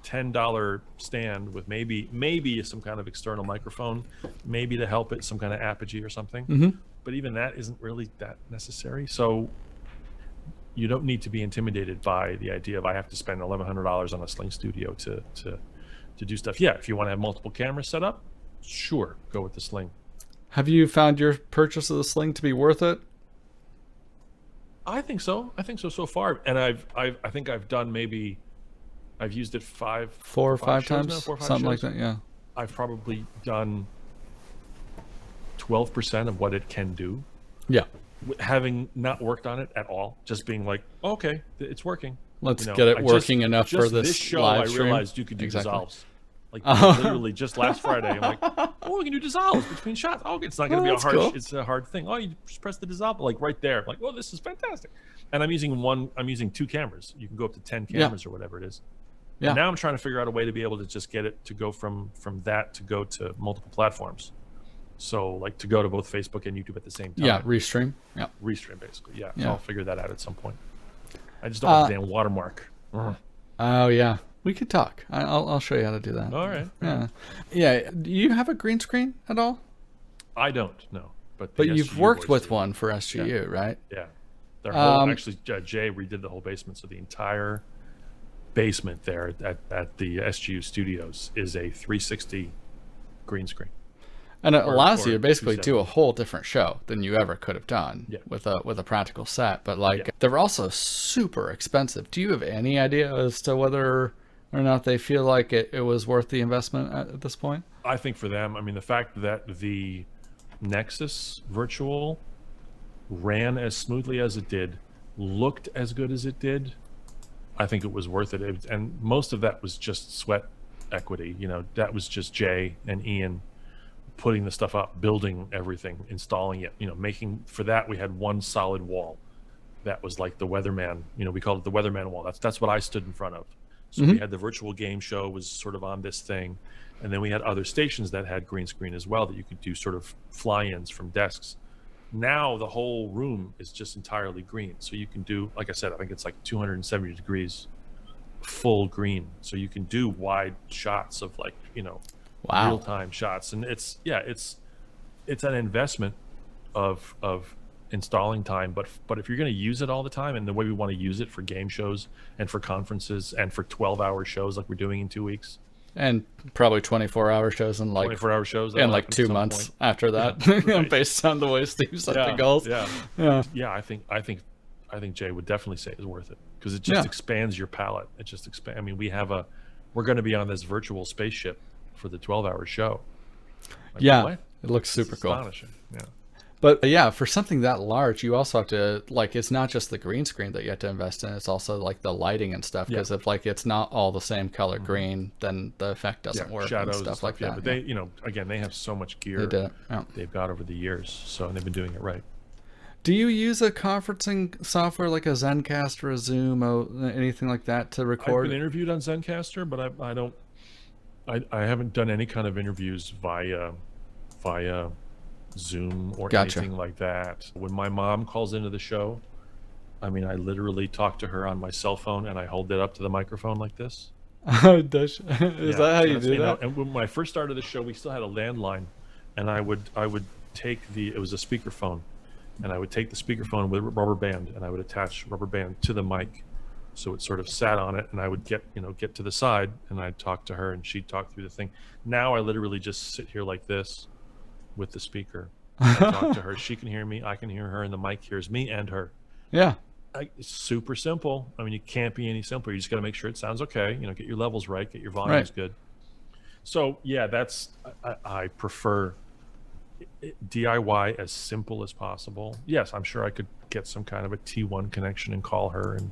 $10 stand with maybe some kind of external microphone, maybe to help it, some kind of apogee or something. But even that isn't really that necessary. So you don't need to be intimidated by the idea of I have to spend $1,100 on a Sling Studio to do stuff. Yeah, if you want to have multiple cameras set up, sure, go with the Sling. Have you found your purchase of the Sling to be worth it? I think so so far. And I think I've done I've used it four or five times now, 4 or 5 something shows. like that. Yeah. I've probably done 12% of what it can do. Yeah. Having not worked on it at all, just being like, oh, okay, it's working. Let's get it working enough for this show. Live I stream. realized you could do dissolves. Like literally just last Friday, I'm like, oh, we can do dissolves between shots. Oh, it's not going to be a hard. Cool. It's a hard thing. Oh, you just press the dissolve like right there. Like, oh, this is fantastic. And I'm using 2 cameras. You can go up to 10 cameras or whatever it is. Yeah. And now I'm trying to figure out a way to be able to just get it to go from that to go to multiple platforms. So like to go to both Facebook and YouTube at the same time. Yeah, restream. Yeah, restream basically. Yeah. So I'll figure that out at some point. I just don't have the damn watermark. Oh yeah, we could talk. I'll show you how to do that. All right. Yeah. Do you have a green screen at all? I don't. No. But you've worked with one for SGU, right? Yeah. Their whole actually Jay redid the whole basement, so the entire basement there at the SGU studios is a 360 green screen. And it Or- allows or you to basically do a 270. whole different show than you ever could have done Yeah. with a practical set. But like Yeah. they're also super expensive. Do you have any idea as to whether or not they feel like it was worth the investment at this point? I think for them, I mean, the fact that the Nexus Virtual ran as smoothly as it did, looked as good as it did, I think it was worth it. And most of that was just sweat equity. You know, that was just Jay and Ian putting the stuff up, building everything, installing it. You know, making for that we had one solid wall. That was like the weatherman. You know, we called it the weatherman wall. That's what I stood in front of. So we had the virtual game show was sort of on this thing, and then we had other stations that had green screen as well that you could do sort of fly-ins from desks. Now the whole room is just entirely green, so you can do, like I said, I think it's like 270 degrees full green, so you can do wide shots of like, you know, Wow. real-time shots. And it's an investment of installing time, but if you're going to use it all the time, and the way we want to use it for game shows and for conferences and for 12-hour shows like we're doing in 2 weeks, And probably 24-hour shows in like 24-hour shows, in that'll like happen at 2 some months point. after that, right. based on the way Steve set the goals. Yeah, I think Jay would definitely say it's worth it, because it just Yeah. expands your palette. It just expands. I mean, we're going to be on this virtual spaceship for the 12-hour show. Like, Yeah, what? it looks It's super cool. astonishing. Yeah. But yeah, for something that large, you also have to like, it's not just the green screen that you have to invest in, it's also like the lighting and stuff, because if like it's not all the same color green, then the effect doesn't work shadows and stuff like yeah, that. but they, you know, again, they have so much gear They did it. Yeah. they've got over the years, so, and they've been doing it right. Do you use a conferencing software like a Zencastr or a Zoom or anything like that to I've record? been interviewed on Zencastr, but I haven't done any kind of interviews via Zoom or Gotcha. anything like that. When my mom calls into the show, I mean, I literally talk to her on my cell phone and I hold it up to the microphone like this. Is Yeah, that how so you that's, do you know, that? and when I first started the show, we still had a landline, and I would take it was a speakerphone, and I would take the speakerphone with a rubber band, and I would attach rubber band to the mic, so it sort of sat on it, and I would get to the side, and I'd talk to her, and she'd talk through the thing. Now I literally just sit here like this with the speaker. I talk to her. She can hear me. I can hear her, and the mic hears me and her. Yeah. It's super simple. I mean, you can't be any simpler. You just got to make sure it sounds okay. You know, get your levels right, get your volumes good. So yeah, I prefer DIY as simple as possible. Yes, I'm sure I could get some kind of a T1 connection and call her and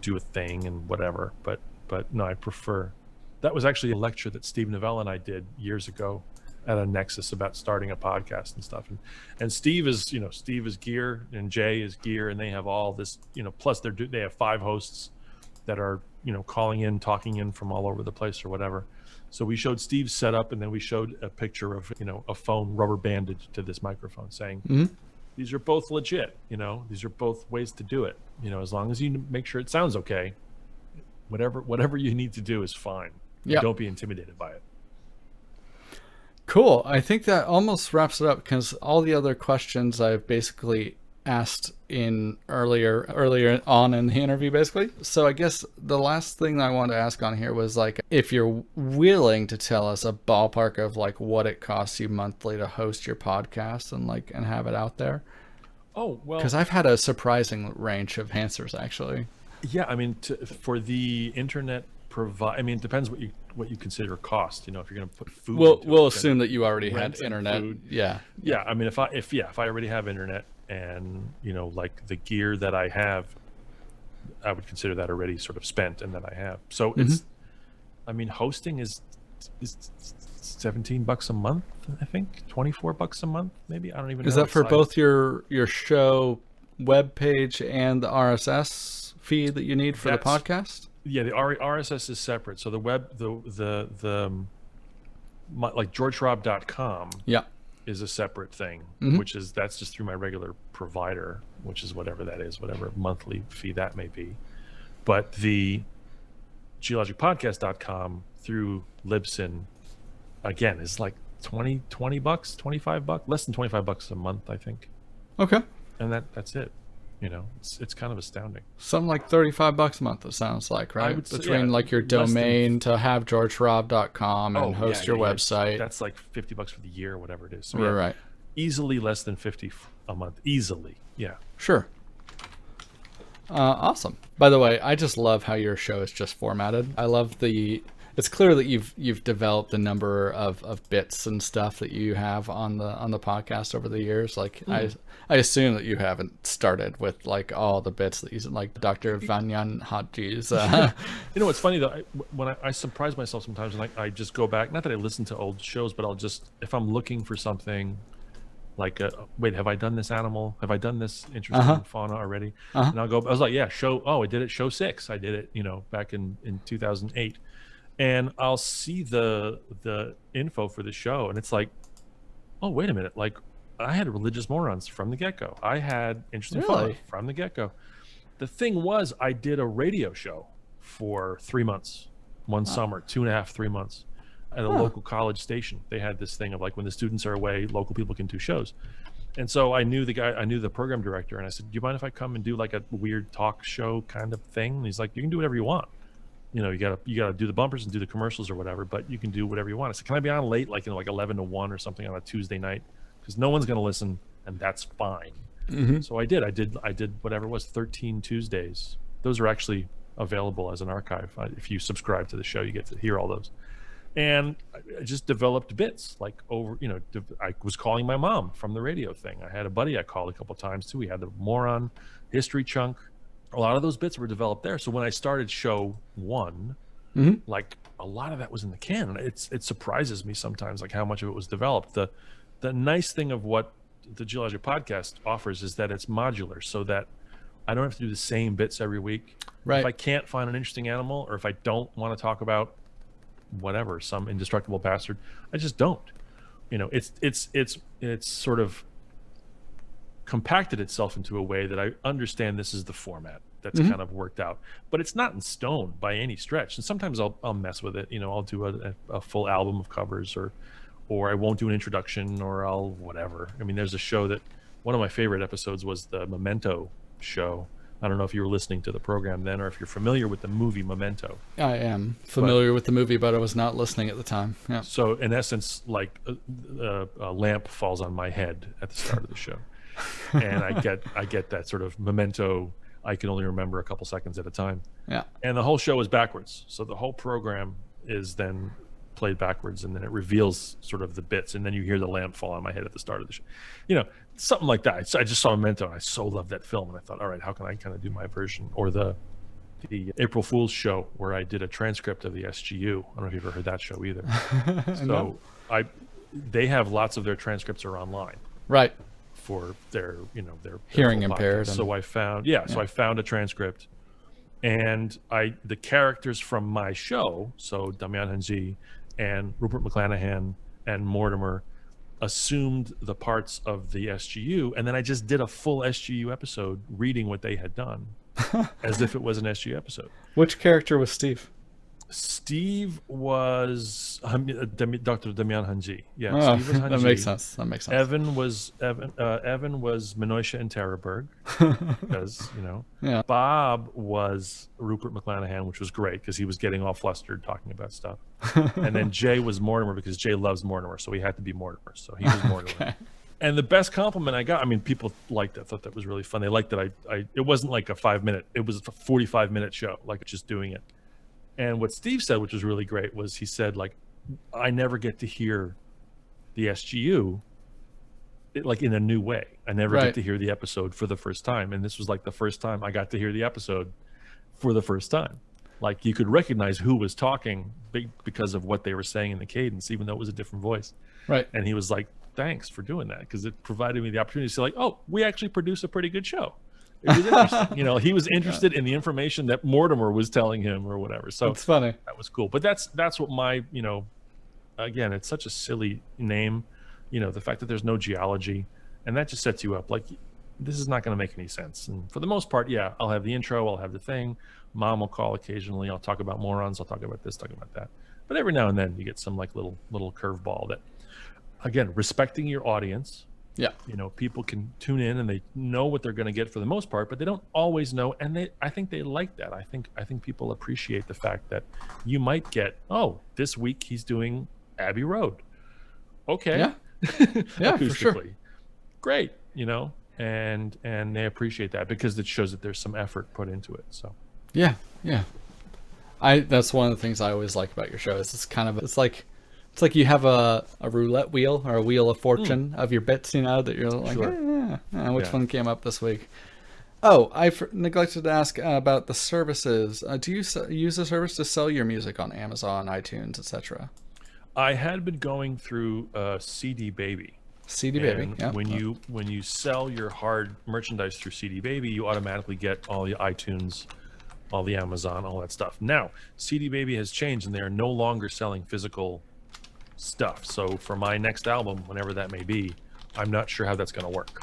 do a thing and whatever. But no, I prefer. That was actually a lecture that Steve Novell and I did years ago at a Nexus about starting a podcast and stuff. And Steve is gear, and Jay is gear, and they have all this, plus they have 5 hosts that are, calling in, talking in from all over the place or whatever. So we showed Steve's setup, and then we showed a picture of, a phone rubber banded to this microphone, saying, these are both legit, these are both ways to do it. As long as you make sure it sounds okay, whatever you need to do is fine. Yeah. Don't be intimidated by it. Cool. I think that almost wraps it up, because all the other questions I've basically asked in earlier on in the interview, basically. So I guess the last thing I wanted to ask on here was like, if you're willing to tell us a ballpark of like what it costs you monthly to host your podcast and have it out there. Oh, well, Because I've had a surprising range of answers, actually. yeah, I mean, for the internet I mean, it depends what you consider a cost. If you're going to put food, We'll assume that you already had rent and internet. food. Yeah. Yeah, I mean, if I already have internet, and like the gear that I have, I would consider that already sort of spent, and that I have. So it's, I mean, hosting is $17 a month, I think, $24 a month, maybe. I don't even know. Is that for It's both your show web page and the RSS feed that you need for the podcast? Yeah, the RSS is separate. So the web, like GeorgeHrab.com Yeah. is a separate thing, that's just through my regular provider, which is whatever that is, whatever monthly fee that may be. But the geologicpodcast.com through Libsyn, again, is like $20, $25, less than $25 a month, I think. Okay. And that's it. It's kind of astounding. Something like $35 a month, it sounds like, I right? would say, Between yeah, like your less than. domain to have georgehrab.com and Oh yeah, host your yeah. website. That's like $50 for the year or whatever it is. So Right, yeah, right. easily less than 50 a month. Easily, yeah. Sure. Awesome. By the way, I just love how your show is just formatted. I love the. It's clear that you've developed a number of bits and stuff that you have on the podcast over the years. Like I assume that you haven't started with like all the bits that you like Dr. Vanyan Hadji's. You know what's funny though? When I surprise myself sometimes, and I just go back. Not that I listen to old shows, but I'll just, if I'm looking for something. Like, wait, have I done this animal? Have I done this interesting fauna already? And I'll go, I was like, yeah, I did it, show 6. I did it, back in 2008. And I'll see the info for the show, and it's like, oh, wait a minute. Like, I had religious morons from the get-go. I had interesting fauna from the get-go. The thing was, I did a radio show for 3 months, one summer, 2.5, 3 months. At a local college station. They had this thing of like, when the students are away, local people can do shows. And so I knew the program director, and I said, do you mind if I come and do like a weird talk show kind of thing? And he's like, you can do whatever you want. You gotta do the bumpers and do the commercials or whatever, but you can do whatever you want. I said, can I be on late, like 11 to 1 or something on a Tuesday night? Because no one's gonna listen, and that's fine. So I did whatever it was, 13 Tuesdays. Those are actually available as an archive. If you subscribe to the show, you get to hear all those. And I just developed bits like I was calling my mom from the radio thing. I had a buddy I called a couple of times too. We had the moron history chunk. A lot of those bits were developed there. So when I started show 1, like a lot of that was in the can. It surprises me sometimes like how much of it was developed. The nice thing of what the Geologic Podcast offers is that it's modular, so that I don't have to do the same bits every week. Right. If I can't find an interesting animal, or if I don't want to talk about whatever, some indestructible bastard, I just don't. It's sort of compacted itself into a way that I understand this is the format that's kind of worked out, but it's not in stone by any stretch. And sometimes I'll mess with it. I'll do a full album of covers, or I won't do an introduction, or I'll whatever. I mean, there's a show that one of my favorite episodes was the Memento show. I don't know if you were listening to the program then, or if you're familiar with the movie Memento. I am familiar with the movie, but I was not listening at the time. Yeah. So in essence, like a lamp falls on my head at the start of the show, and I get that sort of Memento. I can only remember a couple seconds at a time. Yeah. And the whole show is backwards, so the whole program is then played backwards, and then it reveals sort of the bits, and then you hear the lamp fall on my head at the start of the show. Something like that. I just saw Memento, and I so loved that film, and I thought, all right, how can I kind of do my version? Or the April Fool's show, where I did a transcript of the SGU. I don't know if you've ever heard that show either. So they have lots of their transcripts are online, right, for their their hearing impaired. So I found so I found a transcript, and the characters from my show, so Damian Hanji and Rupert McClanahan and Mortimer, assumed the parts of the SGU, and then I just did a full SGU episode reading what they had done as if it was an SGU episode. Which character was Steve? Steve was Dr. Damian Hanji. Yeah, Oh, Steve was Hanji. That makes sense. Evan was Minoisha and Terrorberg, because Yeah. Bob was Rupert McClanahan, which was great because he was getting all flustered talking about stuff. And then Jay was Mortimer, because Jay loves Mortimer, so he had to be Mortimer. So he was Mortimer. Okay. And the best compliment I got, I mean, people liked that, thought that was really fun. They liked that it wasn't like a 5-minute, it was a 45-minute show, like just doing it. And what Steve said, which was really great, was he said, like, I never get to hear the SGU like in a new way. I never get to hear the episode for the first time. And this was like the first time I got to hear the episode for the first time. Like, you could recognize who was talking because of what they were saying in the cadence, even though it was a different voice. Right. And he was like, thanks for doing that, because it provided me the opportunity to say, like, oh, we actually produce a pretty good show. It was interesting. He was interested in the information that Mortimer was telling him or whatever. So it's funny. That was cool. But that's what my, again, it's such a silly name, the fact that there's no geology, and that just sets you up. Like, this is not going to make any sense. And for the most part, yeah, I'll have the intro, I'll have the thing. Mom will call occasionally. I'll talk about morons. I'll talk about this, talk about that. But every now and then you get some like little curveball that, again, respecting your audience. Yeah. People can tune in and they know what they're going to get for the most part, but they don't always know. And I think they like that. I think people appreciate the fact that you might get, oh, this week he's doing Abbey Road. Okay. Yeah. Yeah, for sure. Acoustically. Great, and they appreciate that because it shows that there's some effort put into it. So Yeah. Yeah. That's one of the things I always like about your show is it's like you have a roulette wheel or a wheel of fortune of your bits, that you're like, Sure. which one came up this week? Oh, I neglected to ask about the services. Do you use the service to sell your music on Amazon, iTunes, etc.? I had been going through CD Baby. CD Baby, yeah. When you sell your hard merchandise through CD Baby, you automatically get all the iTunes, all the Amazon, all that stuff. Now, CD Baby has changed, and they are no longer selling physical stuff. So for my next album, whenever that may be, I'm not sure how that's going to work.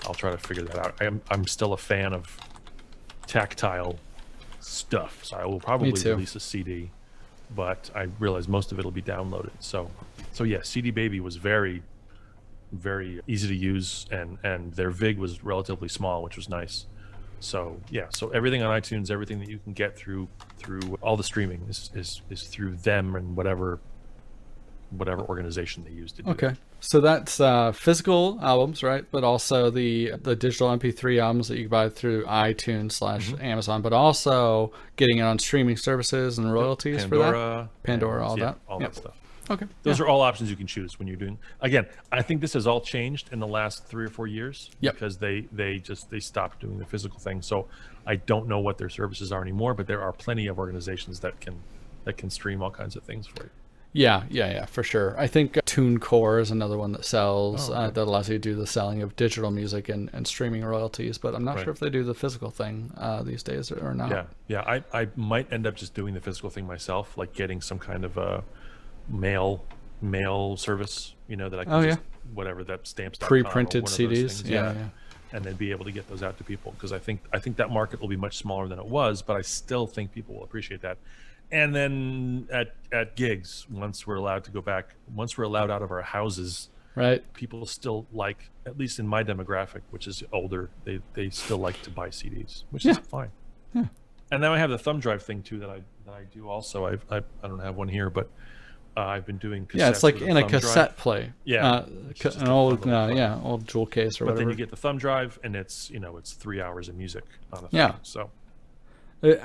I'll try to figure that out. I'm still a fan of tactile stuff, so I will probably release a CD, but I realize most of it will be downloaded. So yeah, CD Baby was very, very easy to use, and their VIG was relatively small, which was nice. So yeah, so everything on iTunes, everything that you can get through all the streaming is through them and whatever organization they use to do Okay. it. So that's physical albums, right? But also the digital MP3 albums that you can buy through iTunes / Amazon, but also getting it on streaming services and royalties for that. Pandora, all that. All that stuff. Okay. Those are all options you can choose when you're doing. Again, I think this has all changed in the last 3 or 4 years because they stopped doing the physical thing. So I don't know what their services are anymore, but there are plenty of organizations that can stream all kinds of things for you. Yeah, for sure. I think TuneCore is another one that sells, that allows you to do the selling of digital music and streaming royalties, but I'm not sure if they do the physical thing these days or not. Yeah. I might end up just doing the physical thing myself, like getting some kind of a mail service, that I can whatever that stamps.com pre-printed CDs. Yeah. And then be able to get those out to people, because I think that market will be much smaller than it was, but I still think people will appreciate that. And then at gigs, once we're allowed out of our houses, right? People still like, at least in my demographic, which is older, they still like to buy CDs, which is fine. Yeah. And now I have the thumb drive thing too that I do also. I don't have one here, but I've been doing cassettes. Yeah, it's like with in a cassette drive. play. Yeah, an old old jewel case or but whatever. then you get the thumb drive, and it's 3 hours of music on the thing. Yeah. So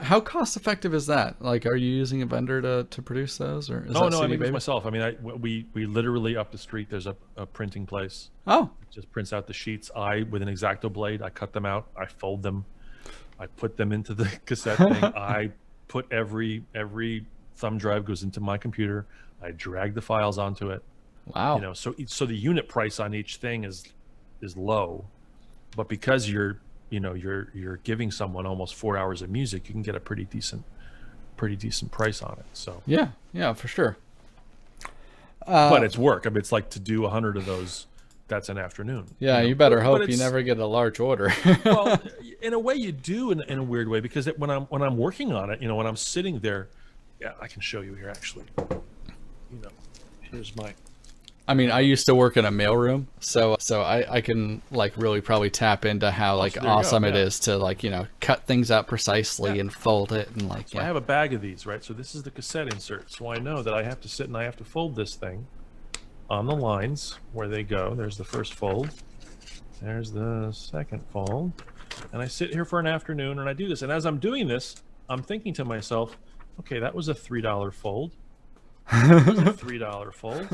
how cost effective is that? Like, are you using a vendor to produce those, or is that no, I CD make Baby? it myself. I mean, we literally up the street there's a printing place. Oh, It just prints out the sheets. With an X-Acto blade, I cut them out, I fold them, I put them into the cassette thing. I put every thumb drive goes into my computer. I drag the files onto it. wow. So the unit price on each thing is low, but because you're giving someone almost 4 hours of music, you can get a pretty decent price on it. So Yeah, for sure. but it's work. I mean, it's like to do 100 of those, that's an afternoon. Yeah, you better hope you never get a large order. Well, in a way you do, in a weird way, because when I'm working on it, when I'm sitting there, I can show you here actually. Here's my. I mean, I used to work in a mailroom, so I can like really probably tap into how like awesome it is to like cut things out precisely and fold it and like. So I have a bag of these, right? So this is the cassette insert. So I know that I have to sit and I have to fold this thing on the lines where they go. There's the first fold. There's the second fold. And I sit here for an afternoon and I do this. And as I'm doing this, I'm thinking to myself, okay, that was a $3 fold. That was a $3 fold.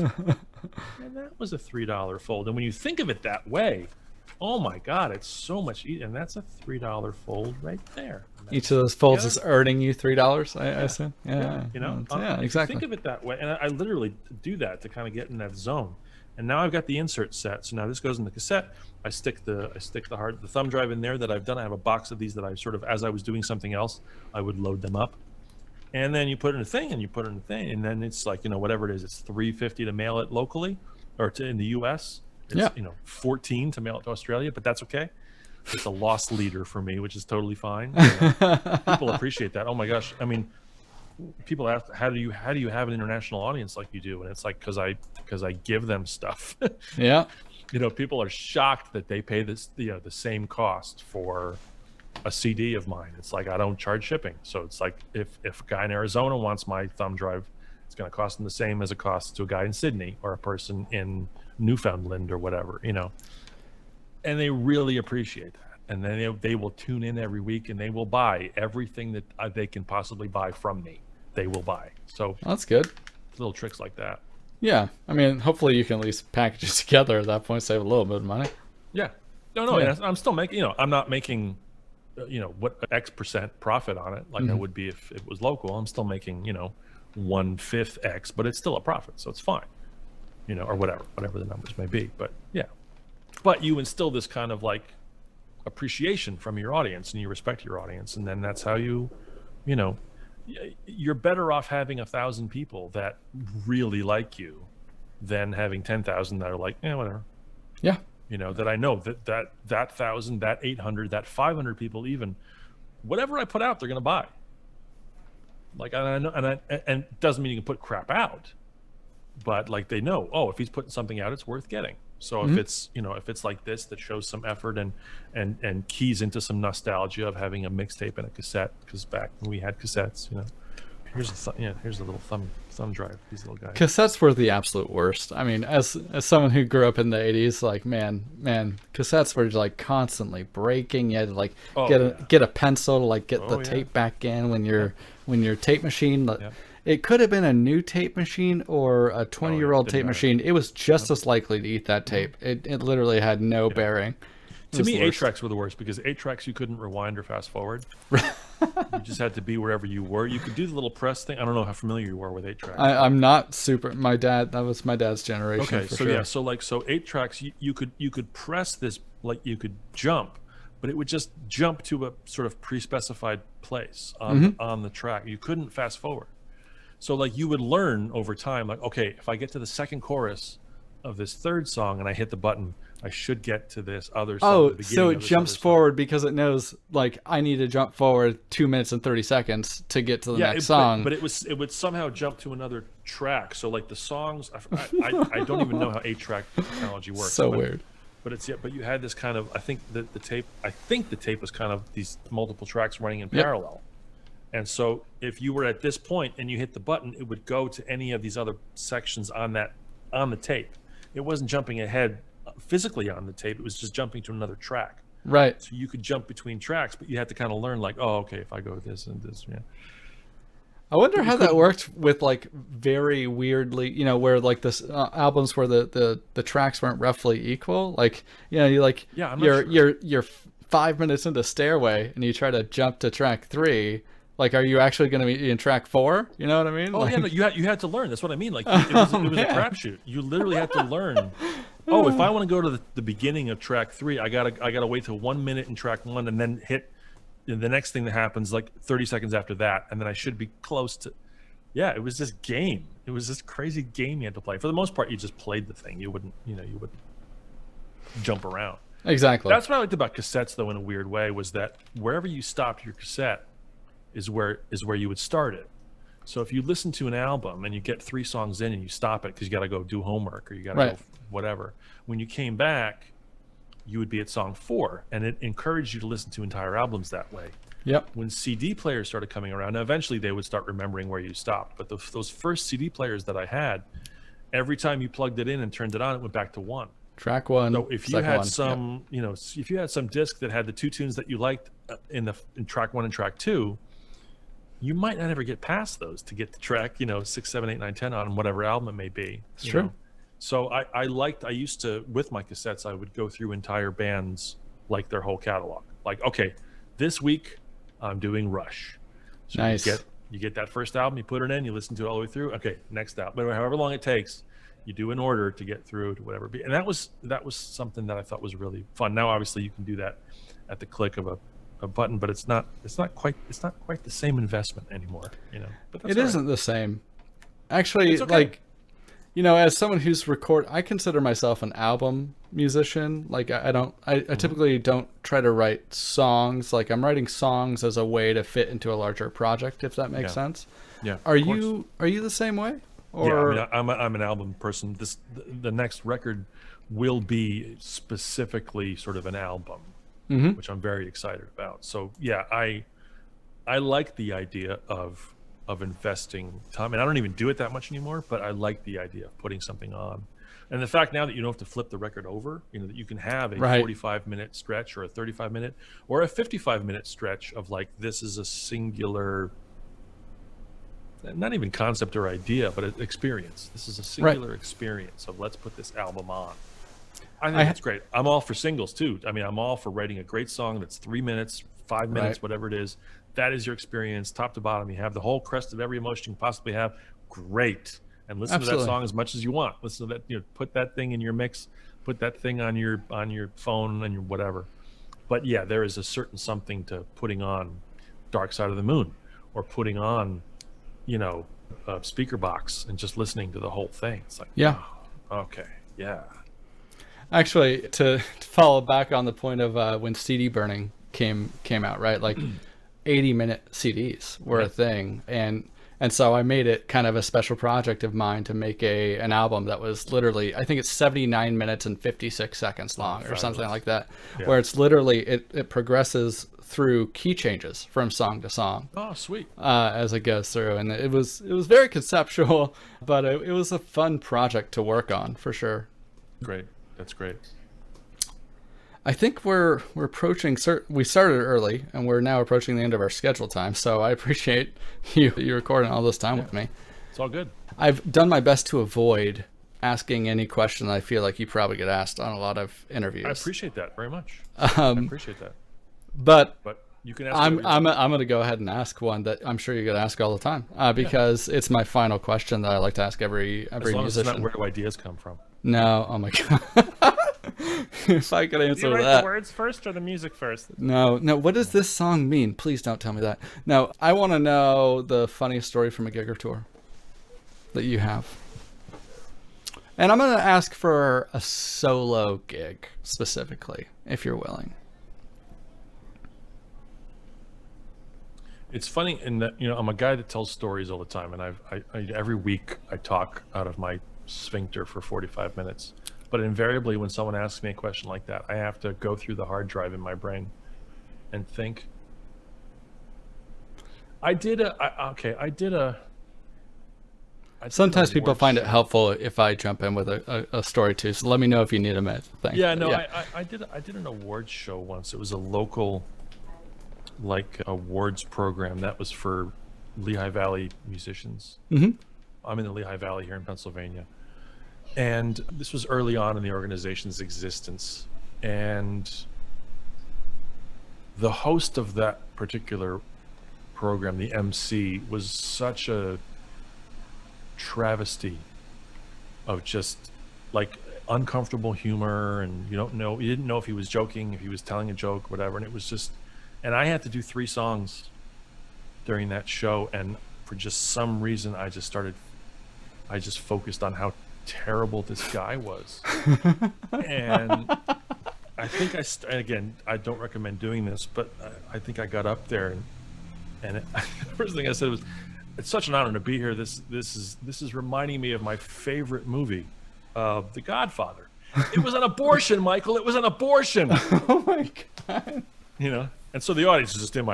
And that was a $3 fold. And when you think of it that way, oh my God, it's so much easier. And that's a $3 fold right there. Each of those folds is earning you $3, I assume. Yeah. Exactly. Think of it that way. And I literally do that to kind of get in that zone. And now I've got the insert set. So now this goes in the cassette. I stick the thumb drive in there that I've done. I have a box of these that I sort of, as I was doing something else, I would load them up. And then you put in a thing, and you put in a thing, and then it's like whatever it is, it's $3.50 to mail it locally, or in the U.S. It's $14 to mail it to Australia, but that's okay. It's a loss leader for me, which is totally fine. People appreciate that. Oh my gosh! I mean, people ask, how do you have an international audience like you do? And it's like, because I give them stuff. Yeah. People are shocked that they pay this, the same cost for a CD of mine. It's like, I don't charge shipping. So it's like, if a guy in Arizona wants my thumb drive, it's going to cost them the same as it costs to a guy in Sydney or a person in Newfoundland or whatever, and they really appreciate that. And then they will tune in every week, and they will buy everything that they can possibly buy from me. They will buy. So That's good. little tricks like that. Yeah. I mean, hopefully you can at least package it together at that point, save a little bit of money. Yeah. No. Yeah. And I'm still making, I'm not making, what X percent profit on it, like I would be if it was local. I'm still making, 1/5 X, but it's still a profit. So it's fine, or whatever the numbers may be. But yeah. But you instill this kind of like appreciation from your audience, and you respect your audience, and then that's how you're better off having 1,000 people that really like you than having 10,000 that are like, whatever. Yeah. That I know that 1,000, that 800, that 500 people, even whatever I put out, they're gonna buy. Like, and I know, and it doesn't mean you can put crap out, but like they know, if he's putting something out, it's worth getting. So if it's if it's like this that shows some effort and keys into some nostalgia of having a mixtape and a cassette, because back when we had cassettes, here's a little thumb drive, these little guys. Cassettes were the absolute worst. I mean, as someone who grew up in the 80s, like man, cassettes were like constantly breaking. You had to like get a pencil to like get the tape back in when your tape machine. It could have been a new tape machine or a 20-year-old tape machine. It was just as likely to eat that tape. It literally had no bearing. To me, 8-tracks were the worst, because 8-tracks you couldn't rewind or fast forward. You just had to be wherever you were. You could do the little press thing. I don't know how familiar you are with 8-tracks. I'm not super. That was my dad's generation. Okay, for so sure. yeah, so 8-tracks, you could press this, like you could jump, but it would just jump to a sort of pre-specified place on the track. You couldn't fast forward. So like you would learn over time, like, okay, if I get to the second chorus of this third song and I hit the button, I should get to this other song. So it jumps forward because it knows, like, I need to jump forward 2 minutes and 30 seconds to get to the next song. But it would somehow jump to another track. So like the songs, I don't even know how 8-track technology works. So weird. But you had this kind of, I think the tape was kind of these multiple tracks running in parallel. And so if you were at this point and you hit the button, it would go to any of these other sections on the tape. It wasn't jumping ahead physically on the tape. It was just jumping to another track. Right. So you could jump between tracks, but you had to kind of learn, like, okay, if I go this and this, I wonder how that worked with like very weirdly, where like this albums where the tracks weren't roughly equal. Like, you're 5 minutes into Stairway and you try to jump to track 3. Like, are you actually going to be in track 4? You know what I mean? Oh, like, yeah, no, you had to learn. That's what I mean. Like, it was a crapshoot. You literally had to learn. If I want to go to the beginning of track 3, I gotta wait till 1 minute in track 1 and then hit the next thing that happens like 30 seconds after that, and then I should be close to. Yeah, it was this game. It was this crazy game you had to play. For the most part, you just played the thing. You wouldn't jump around. Exactly. That's what I liked about cassettes, though, in a weird way, was that wherever you stopped your cassette is where you would start it. So if you listen to an album and you get 3 songs in and you stop it because you got to go do homework or you got to go whatever, when you came back, you would be at song 4, and it encouraged you to listen to entire albums that way. Yep. When CD players started coming around, now eventually they would start remembering where you stopped, but those first CD players that I had, every time you plugged it in and turned it on, it went back to 1. Track 1. So if you had some, if you had some disc that had the 2 tunes that you liked in track 1 and track 2, you might not ever get past those to get the track, 6, 7, 8, 9, 10 on whatever album it may be. It's true. So I used to, with my cassettes, I would go through entire bands, like their whole catalog. Like, okay, this week I'm doing Rush. So nice. You get that first album, you put it in, you listen to it all the way through. Okay, next album. But however long it takes, you do in order to get through to whatever. And that was something that I thought was really fun. Now, obviously, you can do that at the click of a button, but it's not quite the same investment anymore. But that's it isn't the same. Actually, okay. Like, as someone who's I consider myself an album musician. Like, I typically don't try to write songs. Like, I'm writing songs as a way to fit into a larger project, if that makes sense. Yeah, Are of course. you the same way? Yeah, I Or mean, I'm an album person. The next record will be specifically sort of an album, Mhm. which I'm very excited about. So yeah, I like the idea of investing time, and I don't even do it that much anymore. But I like the idea of putting something on, and the fact now that you don't have to flip the record over, that you can have a right. 45-minute stretch or a 35-minute or a 55-minute stretch of like this is a singular, not even concept or idea, but an experience. This is a Right. singular experience of let's put this album on. I I think ha- it's great. I'm all for singles too. I mean, I'm all for writing a great song that's 3 minutes, 5 minutes, right. whatever it is. That is your experience, top to bottom. You have the whole crest of every emotion you can possibly have. Great. And listen to that Absolutely. song as much as you want. Listen to that, put that thing in your mix, put that thing on your phone and your whatever. But yeah, there is a certain something to putting on Dark Side of the Moon or putting on, you know, a speaker box and just listening to the whole thing. It's like, Yeah. oh, okay, yeah. Actually, to follow back on the point of when CD burning came out, right? Like 80-minute CDs were a Yeah. thing, and so I made it kind of a special project of mine to make an album that was literally, I think it's 79 minutes and 56 seconds long or something Fabulous. like that, Yeah. where it's literally it progresses through key changes from song to song Oh, sweet. as it goes through, and it was very conceptual, but it was a fun project to work on for sure. Great. That's great. I think we're approaching. We started early, and we're now approaching the end of our schedule time. So I appreciate you recording all this time with me. It's all good. I've done my best to avoid asking any question that I feel like you probably get asked on a lot of interviews. I appreciate that very much. I appreciate that. But But you can ask. I'm whatever you want. I'm going to go ahead and ask one that I'm sure you get asked all the time because it's my final question that I like to ask every As long as it's musician. not where do ideas come from. No, oh my god. If I could Do answer you write that. the words first or the music first? No. What does this song mean? Please don't tell me that. No, I want to know the funniest story from a gig or tour that you have. And I'm going to ask for a solo gig specifically, if you're willing. It's funny in that I'm a guy that tells stories all the time, and I every week I talk out of my sphincter for 45 minutes. But invariably, when someone asks me a question like that, I have to go through the hard drive in my brain and think. I did a. Sometimes people find it helpful if I jump in with a story too. So let me know if you need a minute. Thing. Yeah, no, yeah. I did an awards show once. It was a local, like, awards program that was for Lehigh Valley musicians. Mm-hmm. I'm in the Lehigh Valley here in Pennsylvania. And this was early on in the organization's existence. And the host of that particular program, the MC, was such a travesty of just like uncomfortable humor, and you didn't know if he was joking, if he was telling a joke, whatever. And it was just, and I had to do 3 songs during that show, and for just some reason I just focused on how terrible this guy was. And I think again, I don't recommend doing this, but I think I got up there and the first thing I said was, "It's such an honor to be here. This is reminding me of my favorite movie, The Godfather." It was an abortion, Michael. It was an abortion. Oh my god. And so the audience is just in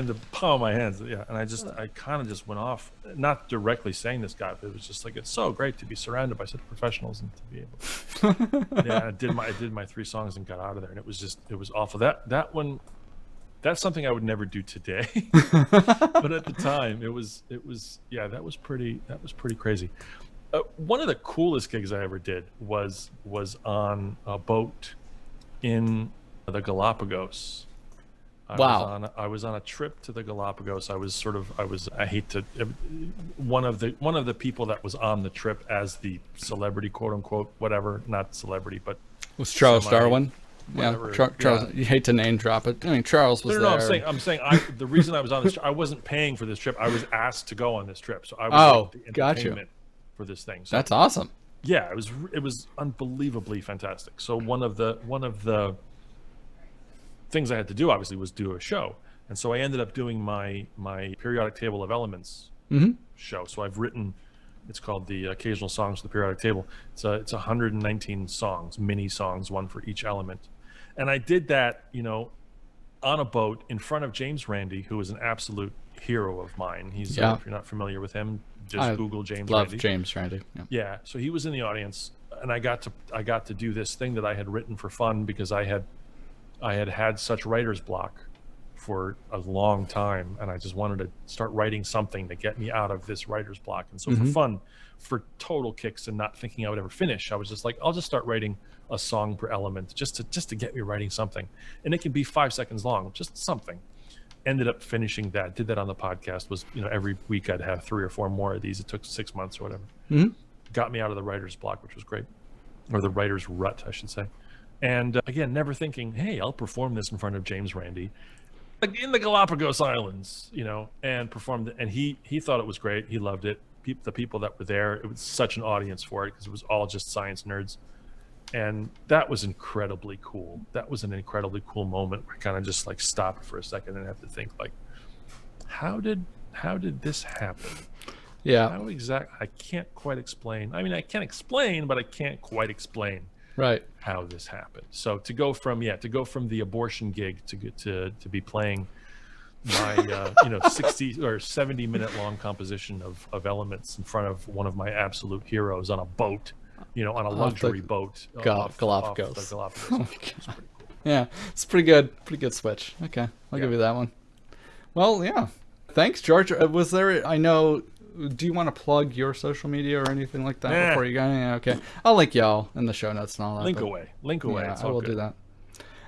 the palm of my hands. Yeah, and I kind of just went off, not directly saying this guy, but it was just like, it's so great to be surrounded by such professionals and to be able. Yeah, I did my 3 songs and got out of there, and it was awful. That one, that's something I would never do today. But at the time, it was yeah, that was pretty crazy. One of the coolest gigs I ever did was on a boat in the Galapagos. Wow. I was on a trip to the Galapagos. I hate to, one of the people that was on the trip as the celebrity, quote unquote, whatever, not celebrity, but Was Charles semi- Darwin? whatever, Yeah, Charles. yeah. You hate to name drop it. I mean, Charles was No, there. I'm saying the reason I was on this trip, I wasn't paying for this trip. I was asked to go on this trip. So I was like the gotcha. entertainment for this thing. So That's awesome. yeah, it was unbelievably fantastic. So one of the things I had to do, obviously, was do a show. And so I ended up doing my periodic table of elements show. So I've written. It's called the Occasional Songs for the Periodic Table. It's 119 songs, mini songs, one for each element, and I did that, on a boat in front of James Randi, who is an absolute hero of mine. He's if you're not familiar with him, just Google James love Randi. James Randi. Yeah, so he was in the audience, and I got to do this thing that I had written for fun because I had such writer's block for a long time, and I just wanted to start writing something to get me out of this writer's block. And so for fun, for total kicks and not thinking I would ever finish, I was just like, I'll just start writing a song per element just to get me writing something, and it can be 5 seconds long, just something. Ended up finishing that, did that on the podcast. Was every week I'd have 3 or 4 more of these. It took 6 months or whatever. Got me out of the writer's block, which was great, or the writer's rut, I should say. And again, never thinking, hey, I'll perform this in front of James Randi in the Galapagos Islands, and performed it. And he thought it was great. He loved it. The people that were there, it was such an audience for it because it was all just science nerds. And that was incredibly cool. That was an incredibly cool moment where I kind of just like stopped for a second and have to think, like, how did this happen? Yeah. How exactly? I can't quite explain. I mean, I can explain, but I can't quite explain how this happened. So to go from the abortion gig to be playing my 60 or 70 minute long composition of elements in front of one of my absolute heroes on a boat, on a luxury boat Galapagos. Off the Galapagos. Oh my It's pretty cool. Yeah, it's pretty good switch. Okay, I'll give you that one. Well, yeah, thanks, George. Was there? I know. Do you want to plug your social media or anything like that before you go? Yeah, okay. I'll link y'all in the show notes and all that. Link away. Yeah, It's I all will good. do that.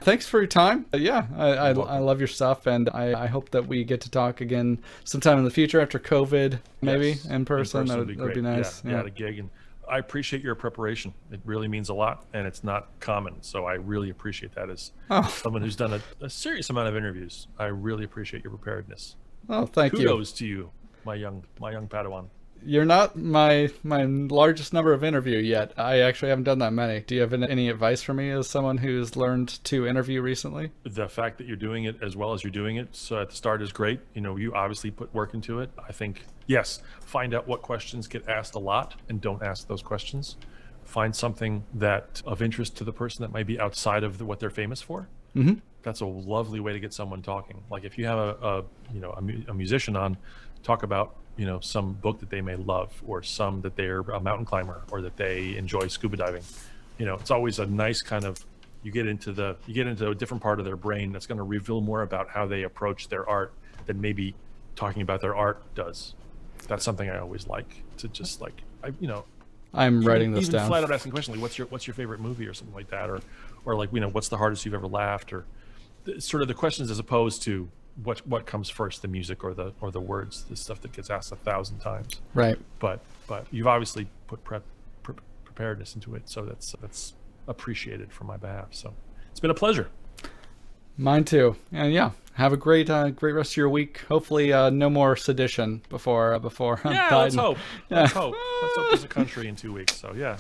Thanks for your time. I love your stuff, and I hope that we get to talk again sometime in the future after COVID, maybe in person. That would be nice. Yeah, at a gig. And I appreciate your preparation. It really means a lot, and it's not common. So I really appreciate that as someone who's done a serious amount of interviews. I really appreciate your preparedness. Oh, thank you. Kudos to you, my young Padawan. You're not my largest number of interview yet. I actually haven't done that many. Do you have any advice for me as someone who's learned to interview recently? The fact that you're doing it as well as you're doing it so at the start is great. You obviously put work into it. I think, yes, find out what questions get asked a lot and don't ask those questions. Find something that of interest to the person that might be outside of what they're famous for. That's a lovely way to get someone talking. Like if you have a musician on, talk about some book that they may love, or some that they're a mountain climber, or that they enjoy scuba diving. It's always a nice kind of, you get into a different part of their brain that's going to reveal more about how they approach their art than maybe talking about their art does. That's something I always like to just like, I'm writing this even down. flat out asking questions like, what's your favorite movie or something like that, or like, what's the hardest you've ever laughed, or sort of the questions as opposed to what comes first, the music or the words, the stuff that gets asked 1,000 times. Right. But you've obviously put preparedness into it, so that's appreciated from my behalf. So it's been a pleasure. Mine too. And yeah, have a great rest of your week. Hopefully no more sedition before Biden. Let's hope. Let's hope there's a country in 2 weeks. So yeah.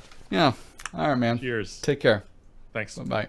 All right, man. Cheers. Take care. Thanks. Bye.